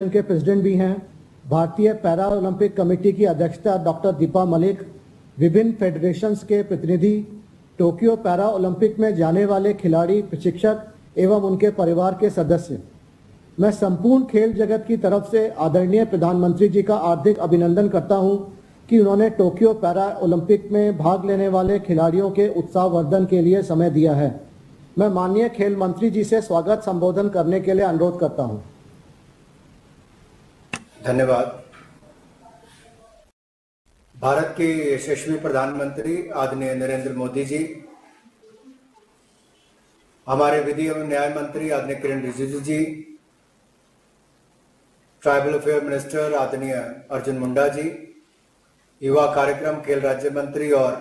के प्रेसिडेंट भी हैं। भारतीय पैरा ओलंपिक कमेटी की अध्यक्षता डॉक्टर दीपा मलिक, विभिन्न फेडरेशंस के प्रतिनिधि, टोक्यो पैरा ओलंपिक में जाने वाले खिलाड़ी, प्रशिक्षक एवं उनके परिवार के सदस्य, मैं संपूर्ण खेल जगत की तरफ से आदरणीय प्रधानमंत्री जी का हार्दिक अभिनंदन करता हूं कि उन्होंने टोक्यो पैरा ओलंपिक में भाग लेने वाले खिलाड़ियों के उत्साहवर्धन के लिए समय दिया है। मैं माननीय खेल मंत्री जी से स्वागत संबोधन करने के लिए अनुरोध करता हूं। धन्यवाद। भारत के यशस्वी प्रधानमंत्री आदरणीय नरेंद्र मोदी जी, हमारे विधि एवं न्याय मंत्री आदरणीय किरण रिजिजू जी, ट्राइबल अफेयर मिनिस्टर आदरणीय अर्जुन मुंडा जी, युवा कार्यक्रम खेल राज्य मंत्री और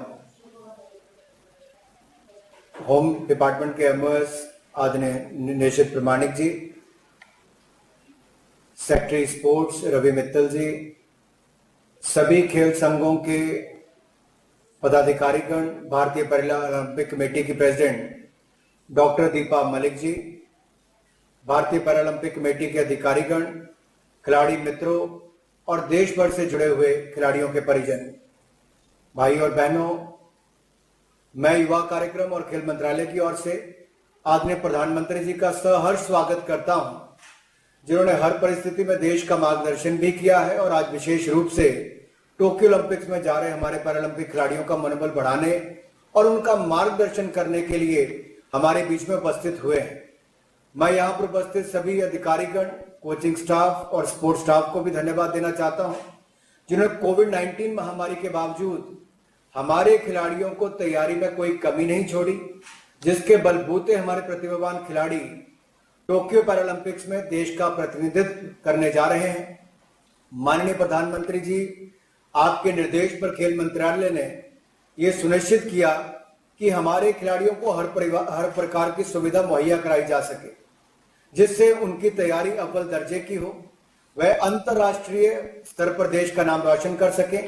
होम डिपार्टमेंट के एमओएस आदरणीय निशित प्रमाणिक जी, सेक्रेटरी स्पोर्ट्स रवि मित्तल जी, सभी खेल संघों के पदाधिकारीगण, भारतीय पैरा ओलंपिक कमेटी की प्रेसिडेंट डॉक्टर दीपा मलिक जी, भारतीय पैरा ओलंपिक कमेटी के अधिकारीगण, खिलाड़ी मित्रों और देश भर से जुड़े हुए खिलाड़ियों के परिजन, भाई और बहनों, मैं युवा कार्यक्रम और खेल मंत्रालय की ओर से आदरणीय प्रधानमंत्री जी का सहर्ष स्वागत करता हूं, जिन्होंने हर परिस्थिति में देश का मार्गदर्शन भी किया है और आज विशेष रूप से टोक्यो ओलंपिक्स में जा रहे हमारे पैरालंपिक खिलाड़ियों का मनोबल बढ़ाने और उनका मार्गदर्शन करने के लिए हमारे बीच में उपस्थित हुए हैं। मैं यहाँ पर उपस्थित सभी अधिकारीगण, कोचिंग स्टाफ और स्पोर्ट्स स्टाफ को भी धन्यवाद देना चाहता हूँ, जिन्होंने कोविड-19 महामारी के बावजूद हमारे खिलाड़ियों को तैयारी में कोई कमी नहीं छोड़ी, जिसके बलबूते हमारे प्रतिभावान खिलाड़ी टोक्यो पैरालंपिक्स में देश का प्रतिनिधित्व करने जा रहे हैं। माननीय प्रधानमंत्री जी, आपके निर्देश पर खेल मंत्रालय ने यह सुनिश्चित किया कि हमारे खिलाड़ियों को हर प्रकार की सुविधा मुहैया कराई जा सके, जिससे उनकी तैयारी अव्वल दर्जे की हो, वह अंतर्राष्ट्रीय स्तर पर देश का नाम रोशन कर सके।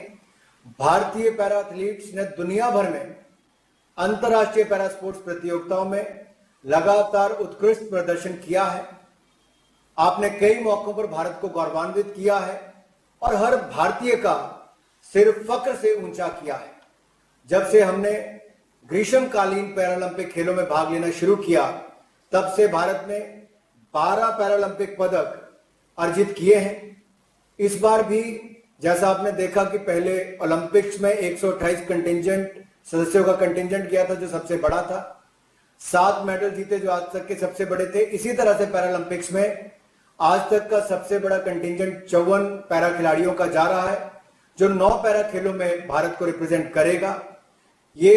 भारतीय पैरा एथलीट्स ने दुनिया भर में अंतर्राष्ट्रीय पैरा स्पोर्ट्स प्रतियोगिताओं में लगातार उत्कृष्ट प्रदर्शन किया है। आपने कई मौकों पर भारत को गौरवान्वित किया है और हर भारतीय का सिर फख्र से ऊंचा किया है। जब से हमने ग्रीष्मकालीन पैरालंपिक खेलों में भाग लेना शुरू किया, तब से भारत ने 12 पैरालंपिक पदक अर्जित किए हैं। इस बार भी जैसा आपने देखा कि पहले ओलंपिक्स में 128 कंटिंजेंट सदस्यों का कंटिंजेंट गया था, जो सबसे बड़ा था। 7 मेडल जीते, जो आज तक के सबसे बड़े थे। इसी तरह से पैरालंपिक्स में आज तक का सबसे बड़ा कंटिंजेंट 54 पैरा खिलाड़ियों का जा रहा है, जो 9 पैरा खेलों में भारत को रिप्रेजेंट करेगा। ये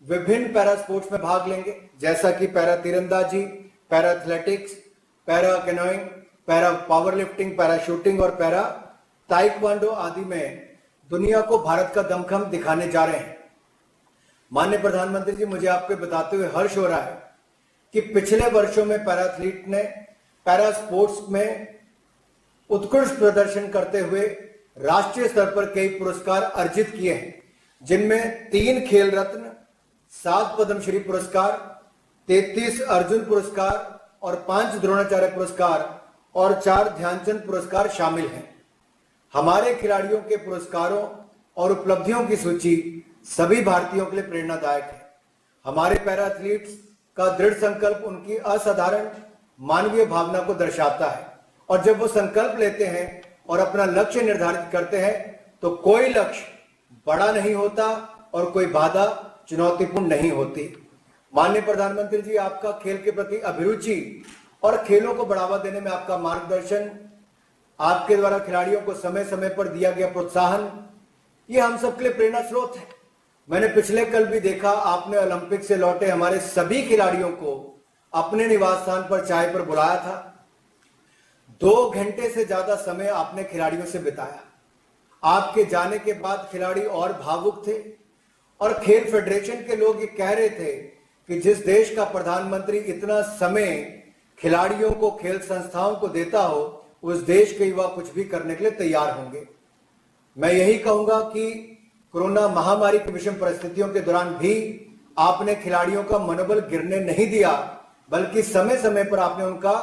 विभिन्न पैरा स्पोर्ट्स में भाग लेंगे, जैसा कि पैरा तीरंदाजी, para athletics, para canoeing, para power lifting, para shooting और पैरा ताइक्वांडो आदि में दुनिया को भारत का दमखम दिखाने जा रहे हैं। माननीय प्रधानमंत्री जी, मुझे आपको बताते हुए हर्ष हो रहा है कि पिछले वर्षों में पैरा एथलीट ने पैरा स्पोर्ट्स में उत्कृष्ट प्रदर्शन करते हुए राष्ट्रीय स्तर पर कई पुरस्कार अर्जित किए हैं, जिनमें 3 खेल रत्न, 7 पद्मश्री पुरस्कार, 33 अर्जुन पुरस्कार और 5 द्रोणाचार्य पुरस्कार और 4 ध्यानचंद पुरस्कार शामिल हैं। हमारे खिलाड़ियों के पुरस्कारों और उपलब्धियों की सूची सभी भारतीयों के लिए प्रेरणादायक है। हमारे पैरा एथलीट्स का दृढ़ संकल्प उनकी असाधारण मानवीय भावना को दर्शाता है, और जब वो संकल्प लेते हैं और अपना लक्ष्य निर्धारित करते हैं, तो कोई लक्ष्य बड़ा नहीं होता और कोई बाधा चुनौतीपूर्ण नहीं होती। माननीय प्रधानमंत्री जी, आपका खेल के प्रति अभिरुचि और खेलों को बढ़ावा देने में आपका मार्गदर्शन, आपके द्वारा खिलाड़ियों को समय समय पर दिया गया प्रोत्साहन, ये हम सबके लिए प्रेरणा स्रोत है। मैंने पिछले कल भी देखा, आपने ओलंपिक से लौटे हमारे सभी खिलाड़ियों को अपने निवास स्थान पर चाय पर बुलाया था। 2 घंटे से ज्यादा समय आपने खिलाड़ियों से बिताया। आपके जाने के बाद खिलाड़ी और भावुक थे, और खेल फेडरेशन के लोग ये कह रहे थे कि जिस देश का प्रधानमंत्री इतना समय खिलाड़ियों को, खेल संस्थाओं को देता हो, उस देश के युवा कुछ भी करने के लिए तैयार होंगे। मैं यही कहूंगा कि कोरोना महामारी की विषम परिस्थितियों के दौरान भी आपने खिलाड़ियों का मनोबल गिरने नहीं दिया, बल्कि समय समय पर आपने उनका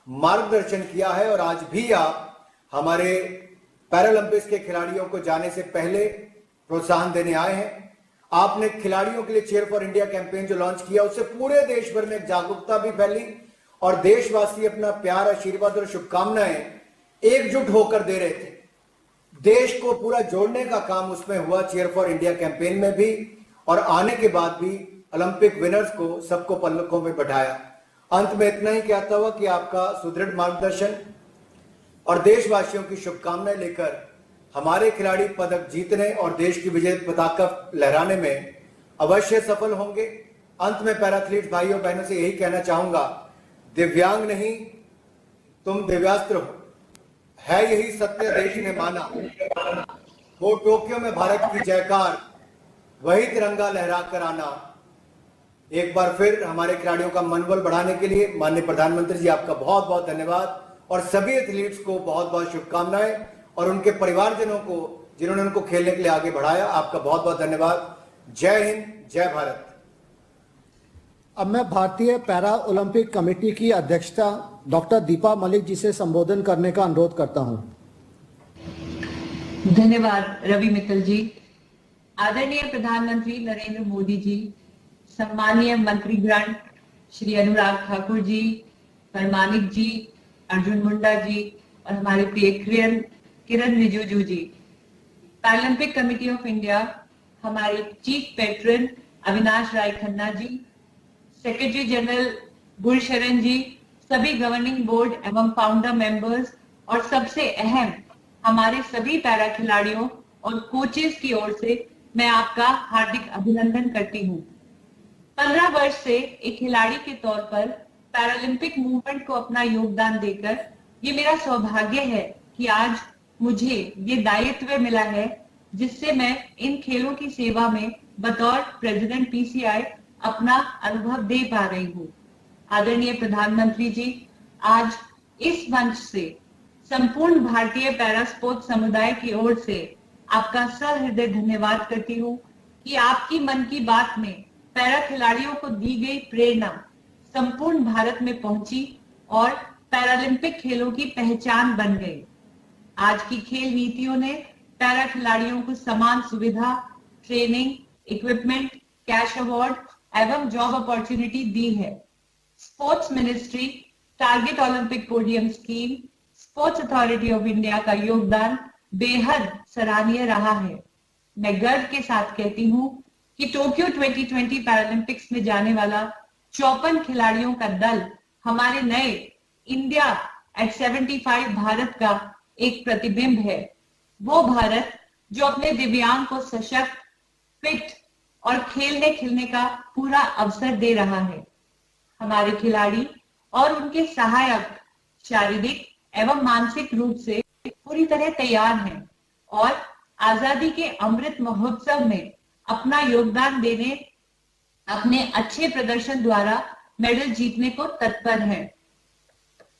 मार्गदर्शन किया है, और आज भी आप हमारे पैरालंपिक्स के खिलाड़ियों को जाने से पहले प्रोत्साहन देने आए हैं। आपने खिलाड़ियों के लिए चीयर फॉर इंडिया कैंपेन जो लॉन्च किया, उससे पूरे देश भर में एक जागरूकता भी फैली और देशवासी अपना प्यार, आशीर्वाद और शुभकामनाएं एकजुट होकर दे रहे थे। देश को पूरा जोड़ने का काम उसमें हुआ, चीयर फॉर इंडिया कैंपेन में भी, और आने के बाद भी ओलंपिक विनर्स को सबको पलकों में बैठाया। अंत में इतना ही कहता हुआ कि आपका सुदृढ़ मार्गदर्शन और देशवासियों की शुभकामनाएं लेकर हमारे खिलाड़ी पदक जीतने और देश की विजय पताका लहराने में अवश्य सफल होंगे। अंत में पैराथलीट भाइयों बहनों से यही कहना चाहूंगा, दिव्यांग नहीं तुम दिव्यास्त्र हो, है यही सत्य देश ने माना। वो टोक्यो में भारत की जयकार, वही तिरंगा लहरा कर आना। एक बार फिर हमारे खिलाड़ियों का मनोबल बढ़ाने के लिए माननीय प्रधानमंत्री जी आपका बहुत बहुत धन्यवाद और सभी एथलीट्स को बहुत बहुत शुभकामनाएं और उनके परिवारजनों को जिन्होंने उनको खेलने के लिए आगे बढ़ाया, आपका बहुत बहुत धन्यवाद। जय हिंद, जय भारत। अब मैं भारतीय पैरा ओलंपिक कमेटी की अध्यक्षता डॉक्टर दीपा मलिक जी से संबोधन करने का अनुरोध करता हूं। धन्यवाद रवि मित्तल जी। आदरणीय प्रधानमंत्री नरेंद्र मोदी जी, सम्मानीय मंत्रीगण श्री अनुराग ठाकुर जी, परमानिक जी, अर्जुन मुंडा जी और हमारे प्रिय किरण रिजिजू जी, पैरालंपिक कमेटी ऑफ इंडिया, हमारे chief patron Avinash Rai Khanna ji, secretary general Gursharan जी, सभी गवर्निंग बोर्ड एवं फाउंडर मेंबर्स और सबसे अहम हमारे सभी पैरा खिलाड़ियों और कोचेस की ओर से मैं आपका हार्दिक अभिनंदन करती हूँ। 15 वर्ष से एक खिलाड़ी के तौर पर पैरालंपिक मूवमेंट को अपना योगदान देकर ये मेरा सौभाग्य है कि आज मुझे ये दायित्व मिला है जिससे मैं इन खेलों की सेवा में बतौर प्रेसिडेंट पीसीआई अपना अनुभव दे पा रही हूँ। आदरणीय प्रधानमंत्री जी, आज इस मंच से संपूर्ण भारतीय पैरा स्पोर्ट्स समुदाय की ओर से आपका सहृदय धन्यवाद करती हूँ कि आपकी मन की बात में पैरा खिलाड़ियों को दी गई प्रेरणा संपूर्ण भारत में पहुंची और पैरालंपिक खेलों की पहचान बन गई। आज की खेल नीतियों ने पैरा खिलाड़ियों को समान सुविधा, ट्रेनिंग, इक्विपमेंट, कैश अवार्ड एवं जॉब अपॉर्चुनिटी दी है। Sports ministry, target Olympic podium scheme, sports authority of India का योगदान बेहद सराहनीय रहा है। मैं गर्व के साथ कहती हूँ कि टोक्यो 2020 पैरालंपिक्स में जाने वाला 54 खिलाड़ियों का दल हमारे नए इंडिया एट 75 भारत का एक प्रतिबिंब है। वो भारत जो अपने दिव्यांग को सशक्त, फिट और खेलने खिलने का पूरा अवसर दे रहा है। हमारे खिलाड़ी और उनके सहायक शारीरिक एवं मानसिक रूप से पूरी तरह तैयार हैं और आजादी के अमृत महोत्सव में अपना योगदान देने, अपने अच्छे प्रदर्शन द्वारा मेडल जीतने को तत्पर है।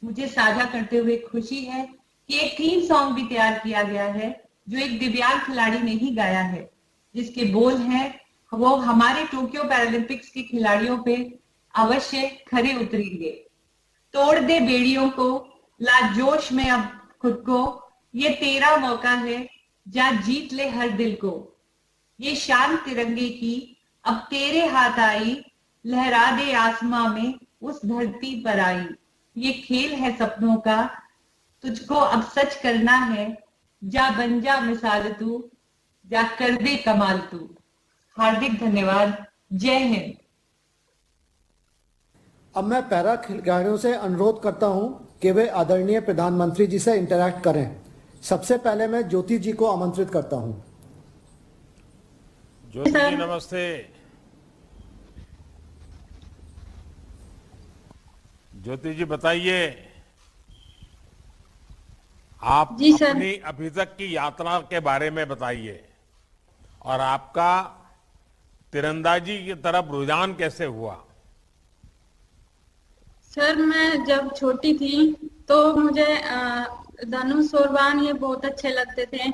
मुझे साझा करते हुए खुशी है कि एक थीम सॉन्ग भी तैयार किया गया है जो एक दिव्यांग खिलाड़ी ने ही गाया है, जिसके बोल हैं वो हमारे टोक्यो पैरालंपिक्स के खिलाड़ियों पे अवश्य खरे उतरेंगे। तोड़ दे बेड़ियों को, ला जोश में अब खुद को, ये तेरा मौका है, जा जीत ले हर दिल को। ये शान तिरंगे की अब तेरे हाथ आई, लहरा दे आसमां में उस धरती पर आई। ये खेल है सपनों का, तुझको अब सच करना है, जा बन जा मिसाल तू, जा कर दे कमाल तू। हार्दिक धन्यवाद। जय हिंद। अब मैं पैरा खिलाड़ियों से अनुरोध करता हूं कि वे आदरणीय प्रधानमंत्री जी से इंटरैक्ट करें। सबसे पहले मैं ज्योति जी को आमंत्रित करता हूं। ज्योति जी नमस्ते। ज्योति जी बताइए, आप जी सर। अपनी अभी तक की यात्रा के बारे में बताइए और आपका तीरंदाजी की तरफ रुझान कैसे हुआ? सर मैं जब छोटी थी तो मुझे धनुष और बाण ये बहुत अच्छे लगते थे।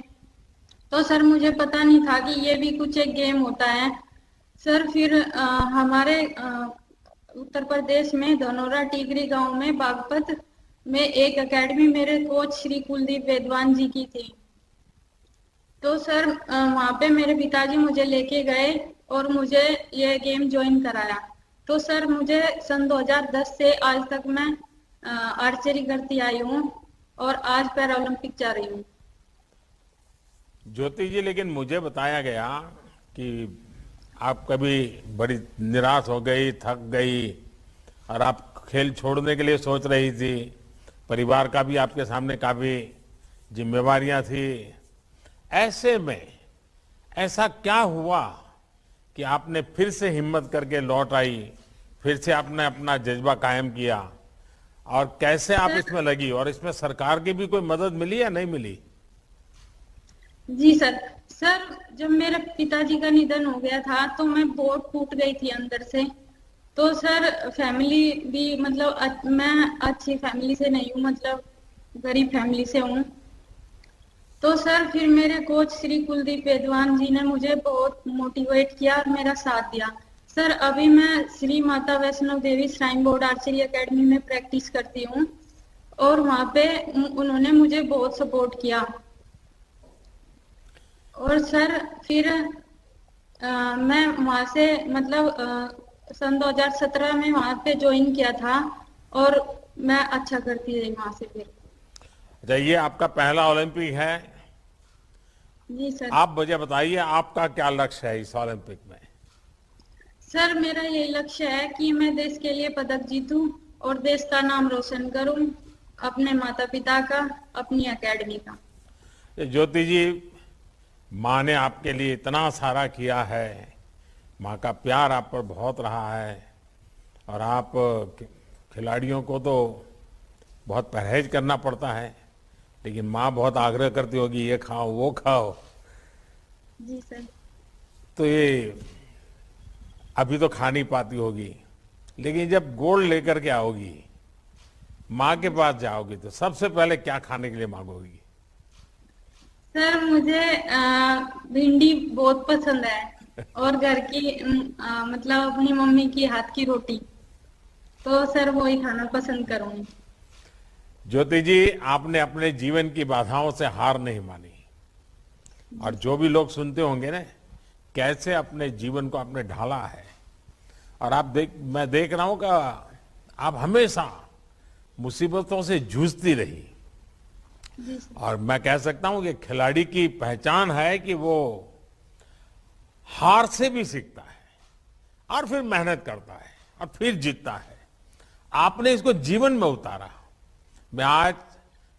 तो सर मुझे पता नहीं था कि ये भी कुछ एक गेम होता है। सर फिर हमारे उत्तर प्रदेश में धनौरा टीकरी गांव में बागपत में एक एकेडमी मेरे कोच श्री कुलदीप वेदवान जी की थी। तो सर वहाँ पे मेरे पिताजी मुझे लेके गए और मुझे ये गेम ज्वाइन कराया। तो सर मुझे सन 2010 से आज तक मैं आर्चरी करती आई हूँ और आज पैरा ओलंपिक जा रही हूँ। ज्योति जी, लेकिन मुझे बताया गया कि आप कभी बड़ी निराश हो गई, थक गई और आप खेल छोड़ने के लिए सोच रही थी। परिवार का भी आपके सामने काफी जिम्मेवारियां थी। ऐसे में ऐसा क्या हुआ कि आपने फिर से हिम्मत करके लौट आई, फिर से आपने अपना जज्बा कायम किया, और कैसे आप इसमें लगी, और इसमें सरकार की भी कोई मदद मिली या नहीं मिली? जी सर, जब मेरे पिताजी का निधन हो गया था तो मैं बहुत टूट गई थी अंदर से। तो सर फैमिली भी मतलब मैं अच्छी फैमिली से नहीं हूँ, मतलब गरीब फैमिली से हूँ। तो सर फिर मेरे कोच श्री कुलदीप वेदवान जी ने मुझे बहुत मोटिवेट किया और मेरा साथ दिया। सर अभी मैं Shri Mata Vaishno Devi shrine board archery academy में प्रैक्टिस करती हूँ और वहाँ पे उन्होंने मुझे बहुत सपोर्ट किया। और सर फिर मैं वहाँ से मतलब सन 2017 में वहाँ पे ज्वाइन किया था और मैं अच्छा करती रही वहाँ से फिर। अच्छा, ये आपका पहला ओलंपिक है? जी सर। आप मुझे बताइए, आपका क्या लक्ष्य है इस ओलंपिक में? सर मेरा यही लक्ष्य है कि मैं देश के लिए पदक जीतूं और देश का नाम रोशन करूं, अपने माता पिता का, अपनी एकेडमी का। ज्योति जी, माँ ने आपके लिए इतना सारा किया है, माँ का प्यार आप पर बहुत रहा है, और आप खिलाड़ियों को तो बहुत परहेज करना पड़ता है, लेकिन माँ बहुत आग्रह करती होगी ये खाओ वो खाओ। जी सर। तो ये अभी तो खा नहीं पाती होगी, लेकिन जब गोल्ड लेकर के आओगी, माँ के पास जाओगी, तो सबसे पहले क्या खाने के लिए मांगोगी? सर मुझे भिंडी बहुत पसंद है और घर की मतलब अपनी मम्मी की हाथ की रोटी, तो सर वो ही खाना पसंद करूंगी। ज्योति जी, आपने अपने जीवन की बाधाओं से हार नहीं मानी, और जो भी लोग सुनते होंगे ना, कैसे अपने जीवन को आपने ढाला है, और मैं देख रहा हूं कि आप हमेशा मुसीबतों से जूझती रही। और मैं कह सकता हूं कि खिलाड़ी की पहचान है कि वो हार से भी सीखता है और फिर मेहनत करता है और फिर जीतता है। आपने इसको जीवन में उतारा। मैं आज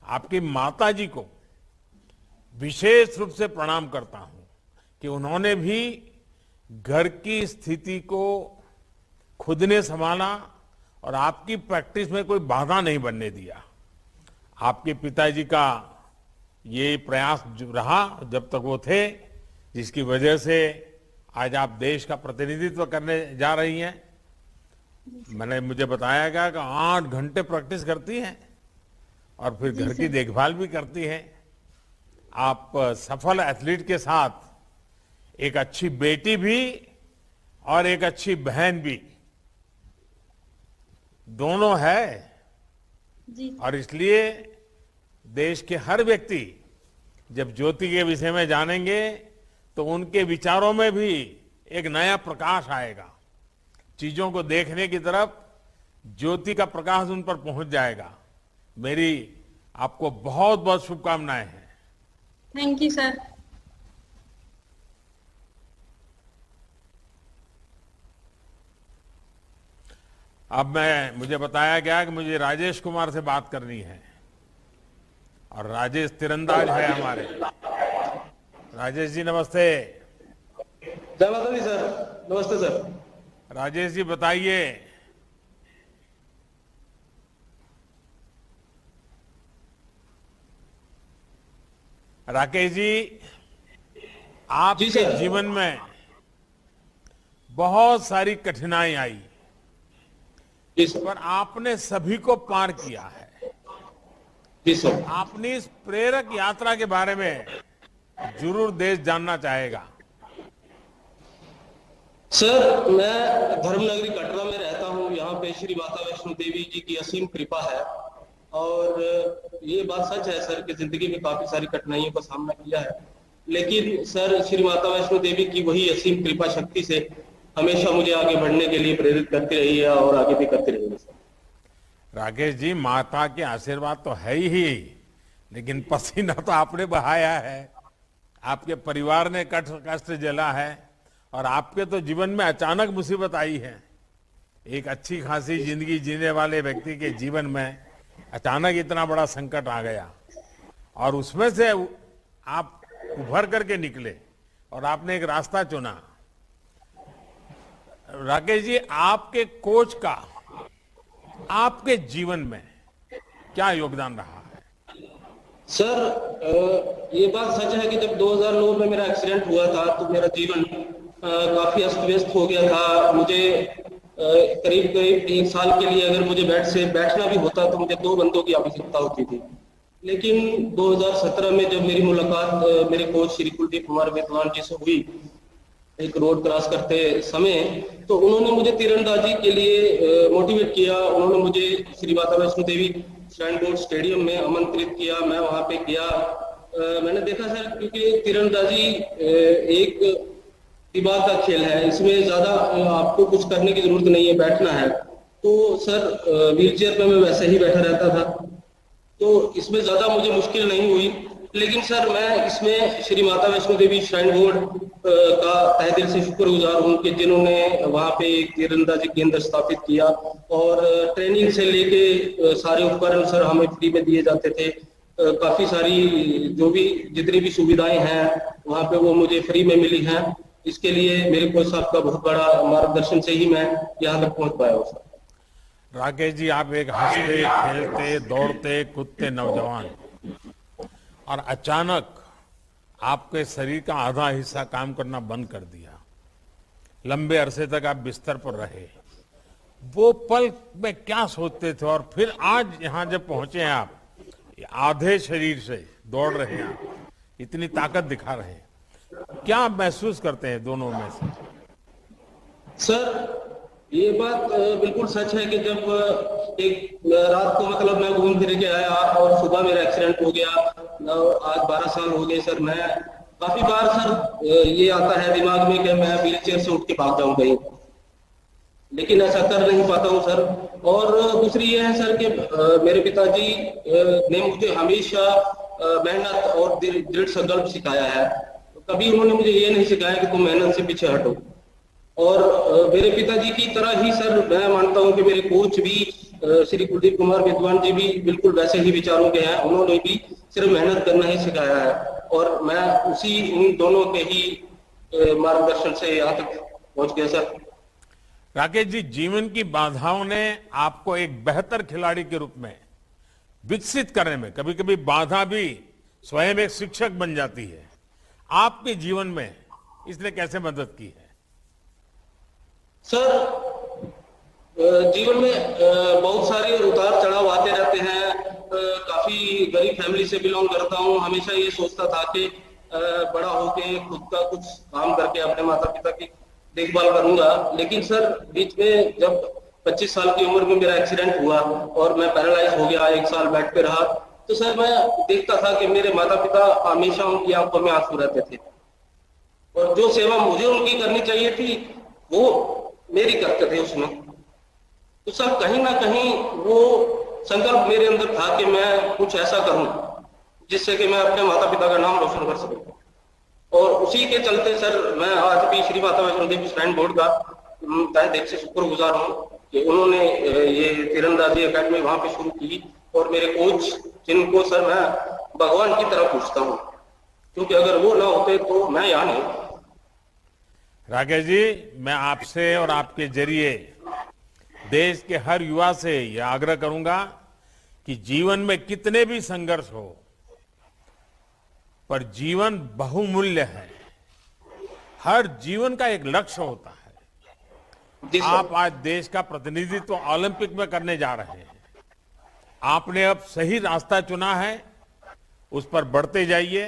आपकी माताजी को विशेष रूप से प्रणाम करता हूं कि उन्होंने भी घर की स्थिति को खुद ने संभाला और आपकी प्रैक्टिस में कोई बाधा नहीं बनने दिया। आपके पिताजी का ये प्रयास रहा जब तक वो थे, जिसकी वजह से आज आप देश का प्रतिनिधित्व करने जा रही हैं। मुझे बताया गया कि 8 घंटे प्रैक्टिस करती हैं और फिर घर की देखभाल भी करती हैं। आप सफल एथलीट के साथ एक अच्छी बेटी भी और एक अच्छी बहन भी, दोनों है। जी। और इसलिए देश के हर व्यक्ति जब ज्योति के विषय में जानेंगे तो उनके विचारों में भी एक नया प्रकाश आएगा। चीजों को देखने की तरफ ज्योति का प्रकाश उन पर पहुंच जाएगा। मेरी आपको बहुत बहुत शुभकामनाएं हैं। Thank you sir. अब मुझे बताया गया कि मुझे राजेश कुमार से बात करनी है, और राजेश तीरंदाज है हमारे। राजेश जी नमस्ते। जय माता दी सर। नमस्ते सर। राजेश जी बताइए, राकेश जी, आपके जीवन में बहुत सारी कठिनाई आई, पर आपने सभी को पार किया है। जी सर। आपने इस प्रेरक यात्रा के बारे में जरूर देश जानना चाहेगा। सर मैं धर्मनगरी कटरा में रहता हूँ। यहाँ पे श्री माता वैष्णो देवी जी की असीम कृपा है और ये बात सच है सर कि जिंदगी में काफी सारी कठिनाइयों का सामना किया है, लेकिन सर श्री माता वैष्णो देवी की वही असीम कृपा शक्ति से हमेशा मुझे आगे बढ़ने के लिए प्रेरित करती रही है और आगे भी करती रहेगी सर। राकेश जी, माता के आशीर्वाद तो है ही, लेकिन पसीना तो आपने बहाया है, आपके परिवार ने कष्ट झेला है और आपके तो जीवन में अचानक मुसीबत आई है। एक अच्छी खासी जिंदगी जीने वाले व्यक्ति के जीवन में अचानक इतना बड़ा संकट आ गया और उसमें से आप उभर करके निकले और आपने एक रास्ता चुना। राकेश जी, आपके कोच का आपके जीवन में क्या योगदान रहा है? सर ये बात सच है कि जब 2009 में मेरा एक्सीडेंट हुआ था तो मेरा जीवन काफी अस्त व्यस्त हो गया था। मुझे करीब करीब 1 साल के लिए अगर मुझे बेड से बैठना भी होता तो मुझे 2 बंदों की आवश्यकता होती थी। लेकिन 2017 में जब मेरी मुलाकात मेरे कोच श्री कुलदीप कुमार विद्वान जी से हुई एक रोड क्रॉस करते समय, तो उन्होंने मुझे तीरंदाजी के लिए मोटिवेट किया। उन्होंने मुझे Shri Mata Vaishno Devi shrine board stadium में आमंत्रित किया। मैं वहां पे गया। मैंने देखा सर, क्योंकि तीरंदाजी एक दिमाग का खेल है, इसमें ज्यादा आपको कुछ करने की जरूरत नहीं है, बैठना है। तो सर व्हील चेयर पे मैं वैसे ही बैठा रहता था, तो इसमें ज्यादा मुझे मुश्किल नहीं हुई। लेकिन सर मैं इसमें श्री माता वैष्णो देवी श्राइन बोर्ड का तहे दिल से शुक्रगुजार हूँ कि जिन्होंने वहाँ पे एक तीरंदाजी केंद्र स्थापित किया और ट्रेनिंग से लेके सारे उपकरण सर हमें फ्री में दिए जाते थे। काफी सारी जो भी जितनी भी सुविधाएं हैं वहाँ पे वो मुझे फ्री में मिली हैं। इसके लिए मेरे कोच साहब का बहुत बड़ा मार्गदर्शन से ही मैं यहाँ तक पहुंच पाया हूँ सर। राकेश जी, आप एक हंसते खेलते दौड़ते कूदते नौजवान और अचानक आपके शरीर का आधा हिस्सा काम करना बंद कर दिया, लंबे अरसे तक आप बिस्तर पर रहे। वो पल में क्या सोचते थे और फिर आज यहाँ जब पहुंचे हैं आप, आधे शरीर से दौड़ रहे हैं, इतनी ताकत दिखा रहे हैं, क्या महसूस करते हैं दोनों में से? सर ये बात बिल्कुल सच है कि जब एक रात को मतलब मैं घूम फिर के आया और सुबह मेरा एक्सीडेंट हो गया, आज 12 साल हो गए सर। मैं काफी बार सर ये आता है दिमाग में कि मैं व्हील चेयर से उठ के भाग जाऊं कहीं, लेकिन ऐसा कर नहीं पाता हूं सर। और दूसरी ये है सर कि मेरे पिताजी ने मुझे हमेशा मेहनत और दृढ़ संकल्प सिखाया है। कभी उन्होंने मुझे ये नहीं सिखाया कि तुम मेहनत से पीछे हटो। और मेरे पिताजी की तरह ही सर मैं मानता हूं कि मेरे कोच भी श्री कुलदीप कुमार विद्वान जी भी बिल्कुल वैसे ही विचारों के हैं। उन्होंने भी सिर्फ मेहनत करना ही सिखाया है और मैं उसी उन दोनों के ही मार्गदर्शन से यहाँ तक पहुंच गया सर। राकेश जी, जीवन की बाधाओं ने आपको एक बेहतर खिलाड़ी के रूप में विकसित करने में, कभी कभी बाधा भी स्वयं एक शिक्षक बन जाती है, आपके जीवन में इसने कैसे मदद की है? सर जीवन में बहुत सारे उतार चढ़ाव आते रहते हैं। काफी गरीब फैमिली से बिलोंग करता हूँ। हमेशा ये सोचता था कि बड़ा होके खुद का कुछ काम करके अपने माता पिता की देखभाल करूंगा। लेकिन सर बीच में जब 25 साल की उम्र में मेरा एक्सीडेंट हुआ और मैं पैरालाइज हो गया, 1 साल बेड पे रहा, तो सर मैं देखता था कि मेरे माता पिता हमेशा उनकी आंखों में आंसू रहते थे और जो सेवा मुझे उनकी करनी चाहिए थी वो मेरी करते थे उसमें। तो सर कहीं ना कहीं वो संकल्प मेरे अंदर था कि मैं कुछ ऐसा करूं जिससे कि मैं अपने माता पिता का नाम रोशन कर सकूं। और उसी के चलते सर मैं आज भी श्री माता वैष्णो देवी श्राइन बोर्ड का तहे दिल से शुक्रगुजार हूं कि उन्होंने ये तीरंदाजी अकेडमी वहां पे शुरू की और मेरे कोच जिनको सर मैं भगवान की तरह पूछता हूं, क्योंकि अगर वो ना होते तो मैं यहाँ नहीं। राकेश जी, मैं आपसे और आपके जरिए देश के हर युवा से यह आग्रह करूंगा कि जीवन में कितने भी संघर्ष हो, पर जीवन बहुमूल्य है। हर जीवन का एक लक्ष्य होता है। आप आज देश का प्रतिनिधित्व ओलंपिक में करने जा रहे हैं। आपने अब सही रास्ता चुना है, उस पर बढ़ते जाइए।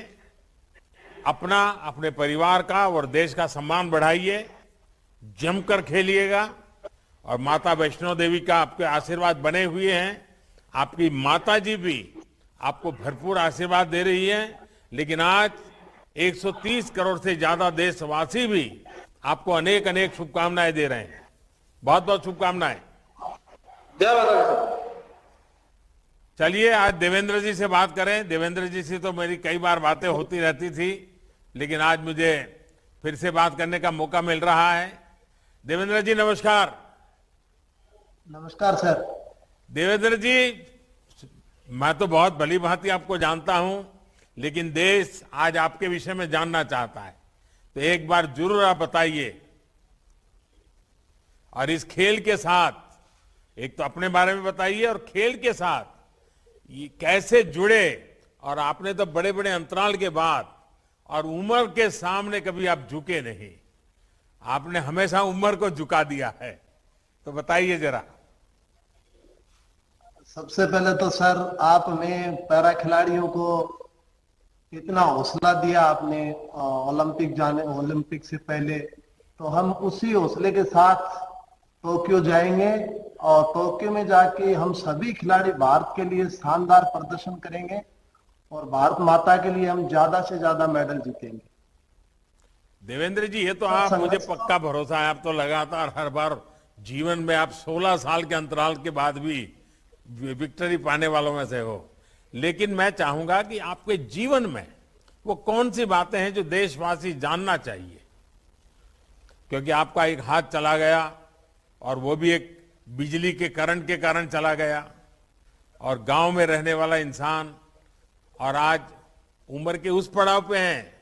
अपना, अपने परिवार का और देश का सम्मान बढ़ाइए, जमकर खेलिएगा और माता वैष्णो देवी का आपके आशीर्वाद बने हुए हैं। आपकी माता जी भी आपको भरपूर आशीर्वाद दे रही है, लेकिन आज 130 करोड़ से ज्यादा देशवासी भी आपको अनेक अनेक शुभकामनाएं दे रहे हैं। बहुत बहुत शुभकामनाएं। जय माता दी सर। चलिए आज देवेंद्र जी से बात करें। देवेंद्र जी से तो मेरी कई बार बातें होती रहती थी, लेकिन आज मुझे फिर से बात करने का मौका मिल रहा है। देवेंद्र जी नमस्कार। नमस्कार सर। देवेंद्र जी, मैं तो बहुत भली भांति आपको जानता हूं, लेकिन देश आज आपके विषय में जानना चाहता है, तो एक बार जरूर आप बताइए। और इस खेल के साथ एक तो अपने बारे में बताइए, और खेल के साथ ये कैसे जुड़े। और आपने तो बड़े बड़े अंतराल के बाद और उम्र के सामने कभी आप झुके नहीं, आपने हमेशा उम्र को झुका दिया है, तो बताइए जरा। सबसे पहले तो सर आपने पैरा खिलाड़ियों को इतना हौसला दिया आपने ओलंपिक से पहले, तो हम उसी हौसले के साथ टोक्यो जाएंगे और टोक्यो में जाके हम सभी खिलाड़ी भारत के लिए शानदार प्रदर्शन करेंगे और भारत माता के लिए हम ज्यादा से ज्यादा मेडल जीतेंगे। देवेंद्र जी, ये तो आप मुझे पक्का भरोसा है, आप तो लगातार हर बार जीवन में आप 16 साल के अंतराल के बाद भी विक्ट्री पाने वालों में से हो। लेकिन मैं चाहूंगा कि आपके जीवन में वो कौन सी बातें हैं जो देशवासी जानना चाहिए, क्योंकि आपका एक हाथ चला गया और वो भी एक बिजली के करंट के कारण चला गया, और गांव में रहने वाला इंसान, और आज उम्र के उस पड़ाव पे हैं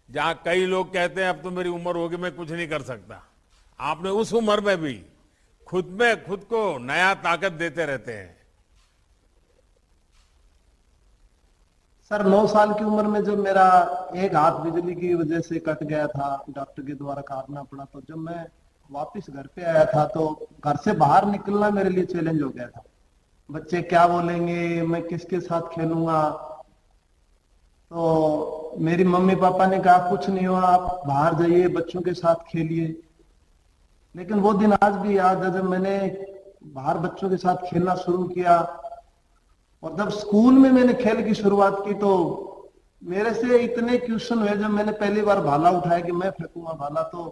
जहां कई लोग कहते हैं अब तो मेरी उम्र होगी, मैं कुछ नहीं कर सकता। आपने उस उम्र में भी खुद को नया ताकत देते रहते हैं। सर 9 साल की उम्र में जब मेरा एक हाथ बिजली की वजह से कट गया था, डॉक्टर के द्वारा काटना पड़ा, तो जब मैं वापस घर पे आया था तो घर से बाहर निकलना मेरे लिए चैलेंज हो गया था। बच्चे क्या बोलेंगे, मैं किसके साथ खेलूंगा। तो मेरी मम्मी पापा ने कहा कुछ नहीं हुआ, आप बाहर जाइए, बच्चों के साथ खेलिए। लेकिन वो दिन आज भी याद है जब मैंने बाहर बच्चों के साथ खेलना शुरू किया, और जब स्कूल में मैंने खेल की शुरुआत की तो मेरे से इतने क्वेश्चन हुए। जब मैंने पहली बार भाला उठाया कि मैं फेंकूंगा भाला, तो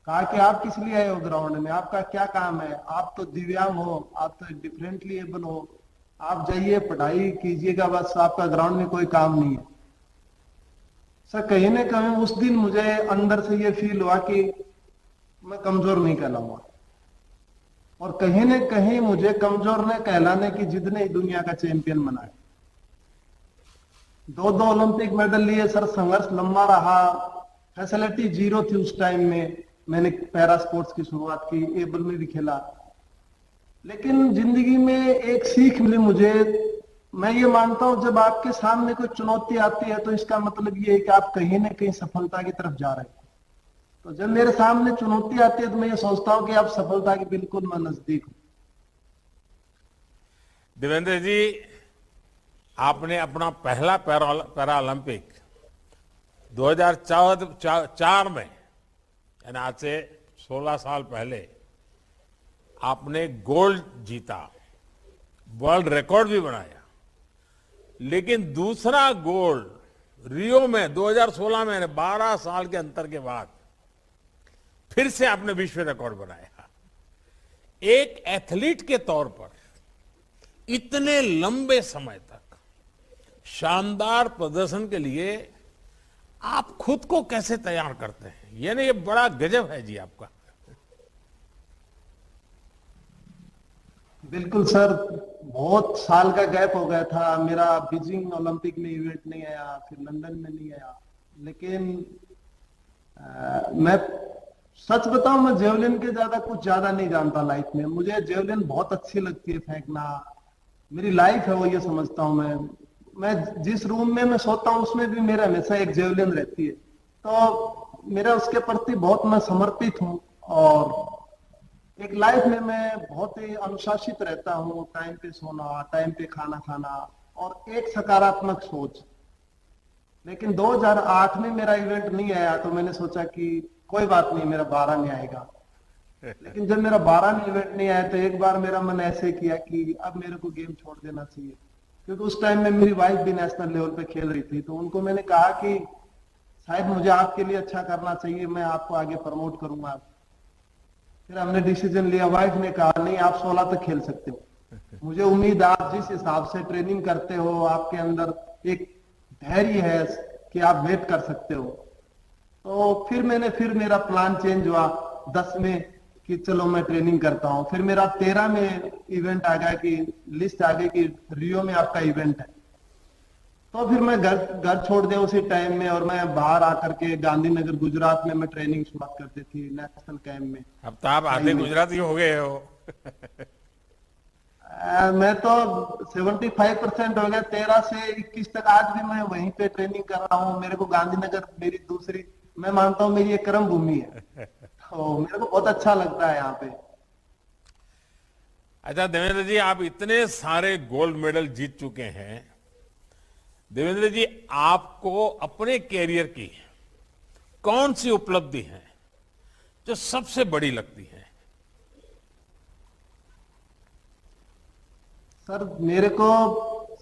कहा कि आप किस लिए आए हो ग्राउंड में, आपका क्या काम है, आप तो दिव्यांग हो, आप तो डिफरेंटली एबल हो, आप जाइए पढ़ाई कीजिएगा, बस आपका ग्राउंड में कोई काम नहीं है। सर कहीं ना कहीं उस दिन मुझे अंदर से ये फील हुआ कि मैं कमजोर नहीं कहलाऊंगा, और कहीं न कहीं मुझे कमजोर न कहलाने की जिद ने दुनिया का चैंपियन बनाया। 2 ओलंपिक मेडल लिए सर, संघर्ष लंबा रहा, फैसिलिटी जीरो थी उस टाइम में। मैंने पैरा स्पोर्ट्स की शुरुआत की, एबल में भी खेला, लेकिन जिंदगी में एक सीख मिली मुझे। मैं ये मानता हूं जब आपके सामने कोई चुनौती आती है तो इसका मतलब ये है कि आप कहीं ना कहीं सफलता की तरफ जा रहे हैं। तो जब मेरे सामने चुनौती आती है तो मैं ये सोचता हूं कि आप सफलता के बिल्कुल मैं नजदीक हूं। देवेंद्र जी, आपने अपना पहला पैरा ओलंपिक 2004 में, यानी आज से 16 साल पहले आपने गोल्ड जीता, वर्ल्ड रिकॉर्ड भी बनाया। लेकिन दूसरा गोल्ड रियो में 2016 में, 12 साल के अंतर के बाद फिर से आपने विश्व रिकॉर्ड बनाया। एक एथलीट के तौर पर इतने लंबे समय तक शानदार प्रदर्शन के लिए आप खुद को कैसे तैयार करते हैं? यानी ये बड़ा गजब है जी आपका। बिल्कुल सर, बहुत साल का गैप हो गया था मेरा। बीजिंग ओलंपिक में इवेंट नहीं आया, फिर लंदन में नहीं आया। लेकिन मैं सच बताऊं, मैं जेवलिन के ज्यादा नहीं जानता लाइफ में। मुझे जेवलिन बहुत अच्छी लगती है फेंकना, मेरी लाइफ है वो, ये समझता हूं मैं जिस रूम में मैं सोता हूं उसमें भी मेरा हमेशा एक जेवलिन रहती है। तो मेरा उसके प्रति बहुत मैं समर्पित हूं, और एक लाइफ में मैं बहुत ही अनुशासित रहता हूं। टाइम पे सोना, टाइम पे खाना खाना, और एक सकारात्मक सोच। लेकिन 2008 में मेरा इवेंट नहीं आया तो मैंने सोचा कि कोई बात नहीं, मेरा 12 में आएगा। लेकिन जब मेरा 12 में इवेंट नहीं आया तो एक बार मेरा मन ऐसे किया कि अब मेरे को गेम छोड़ देना चाहिए, क्योंकि उस टाइम में मेरी वाइफ भी नेशनल लेवल पे खेल रही थी। तो उनको मैंने कहा कि शायद मुझे आपके लिए अच्छा करना चाहिए, मैं आपको आगे प्रमोट करूंगा। फिर हमने डिसीजन लिया, वाइफ ने कहा नहीं आप 16 तक खेल सकते हो, मुझे उम्मीद आप जिस हिसाब से ट्रेनिंग करते हो आपके अंदर एक धैर्य है कि आप वेट कर सकते हो। तो फिर मेरा प्लान चेंज हुआ 10 में कि चलो मैं ट्रेनिंग करता हूँ। फिर मेरा 13 में इवेंट आ गया कि लिस्ट आ गई कि रियो में आपका इवेंट है। तो फिर मैं घर छोड़ दिया उसी टाइम में और मैं बाहर आकर के गांधीनगर गुजरात में मैं ट्रेनिंग शुरुआत करती थी नेशनल कैंप में। अब तो आप आधे गुजराती हो गए हो। मैं तो 75% हो गया। 13 से 21 तक आज भी मैं वहीं पे ट्रेनिंग कर रहा हूँ। मेरे को गांधीनगर मेरी दूसरी, मैं मानता हूँ मेरी एक कर्म भूमि है। तो मेरे को बहुत अच्छा लगता है यहाँ पे। अच्छा देवेंद्र जी, आप इतने सारे गोल्ड मेडल जीत चुके हैं। देवेंद्र जी, आपको अपने कैरियर की कौन सी उपलब्धि है जो सबसे बड़ी लगती है? सर मेरे को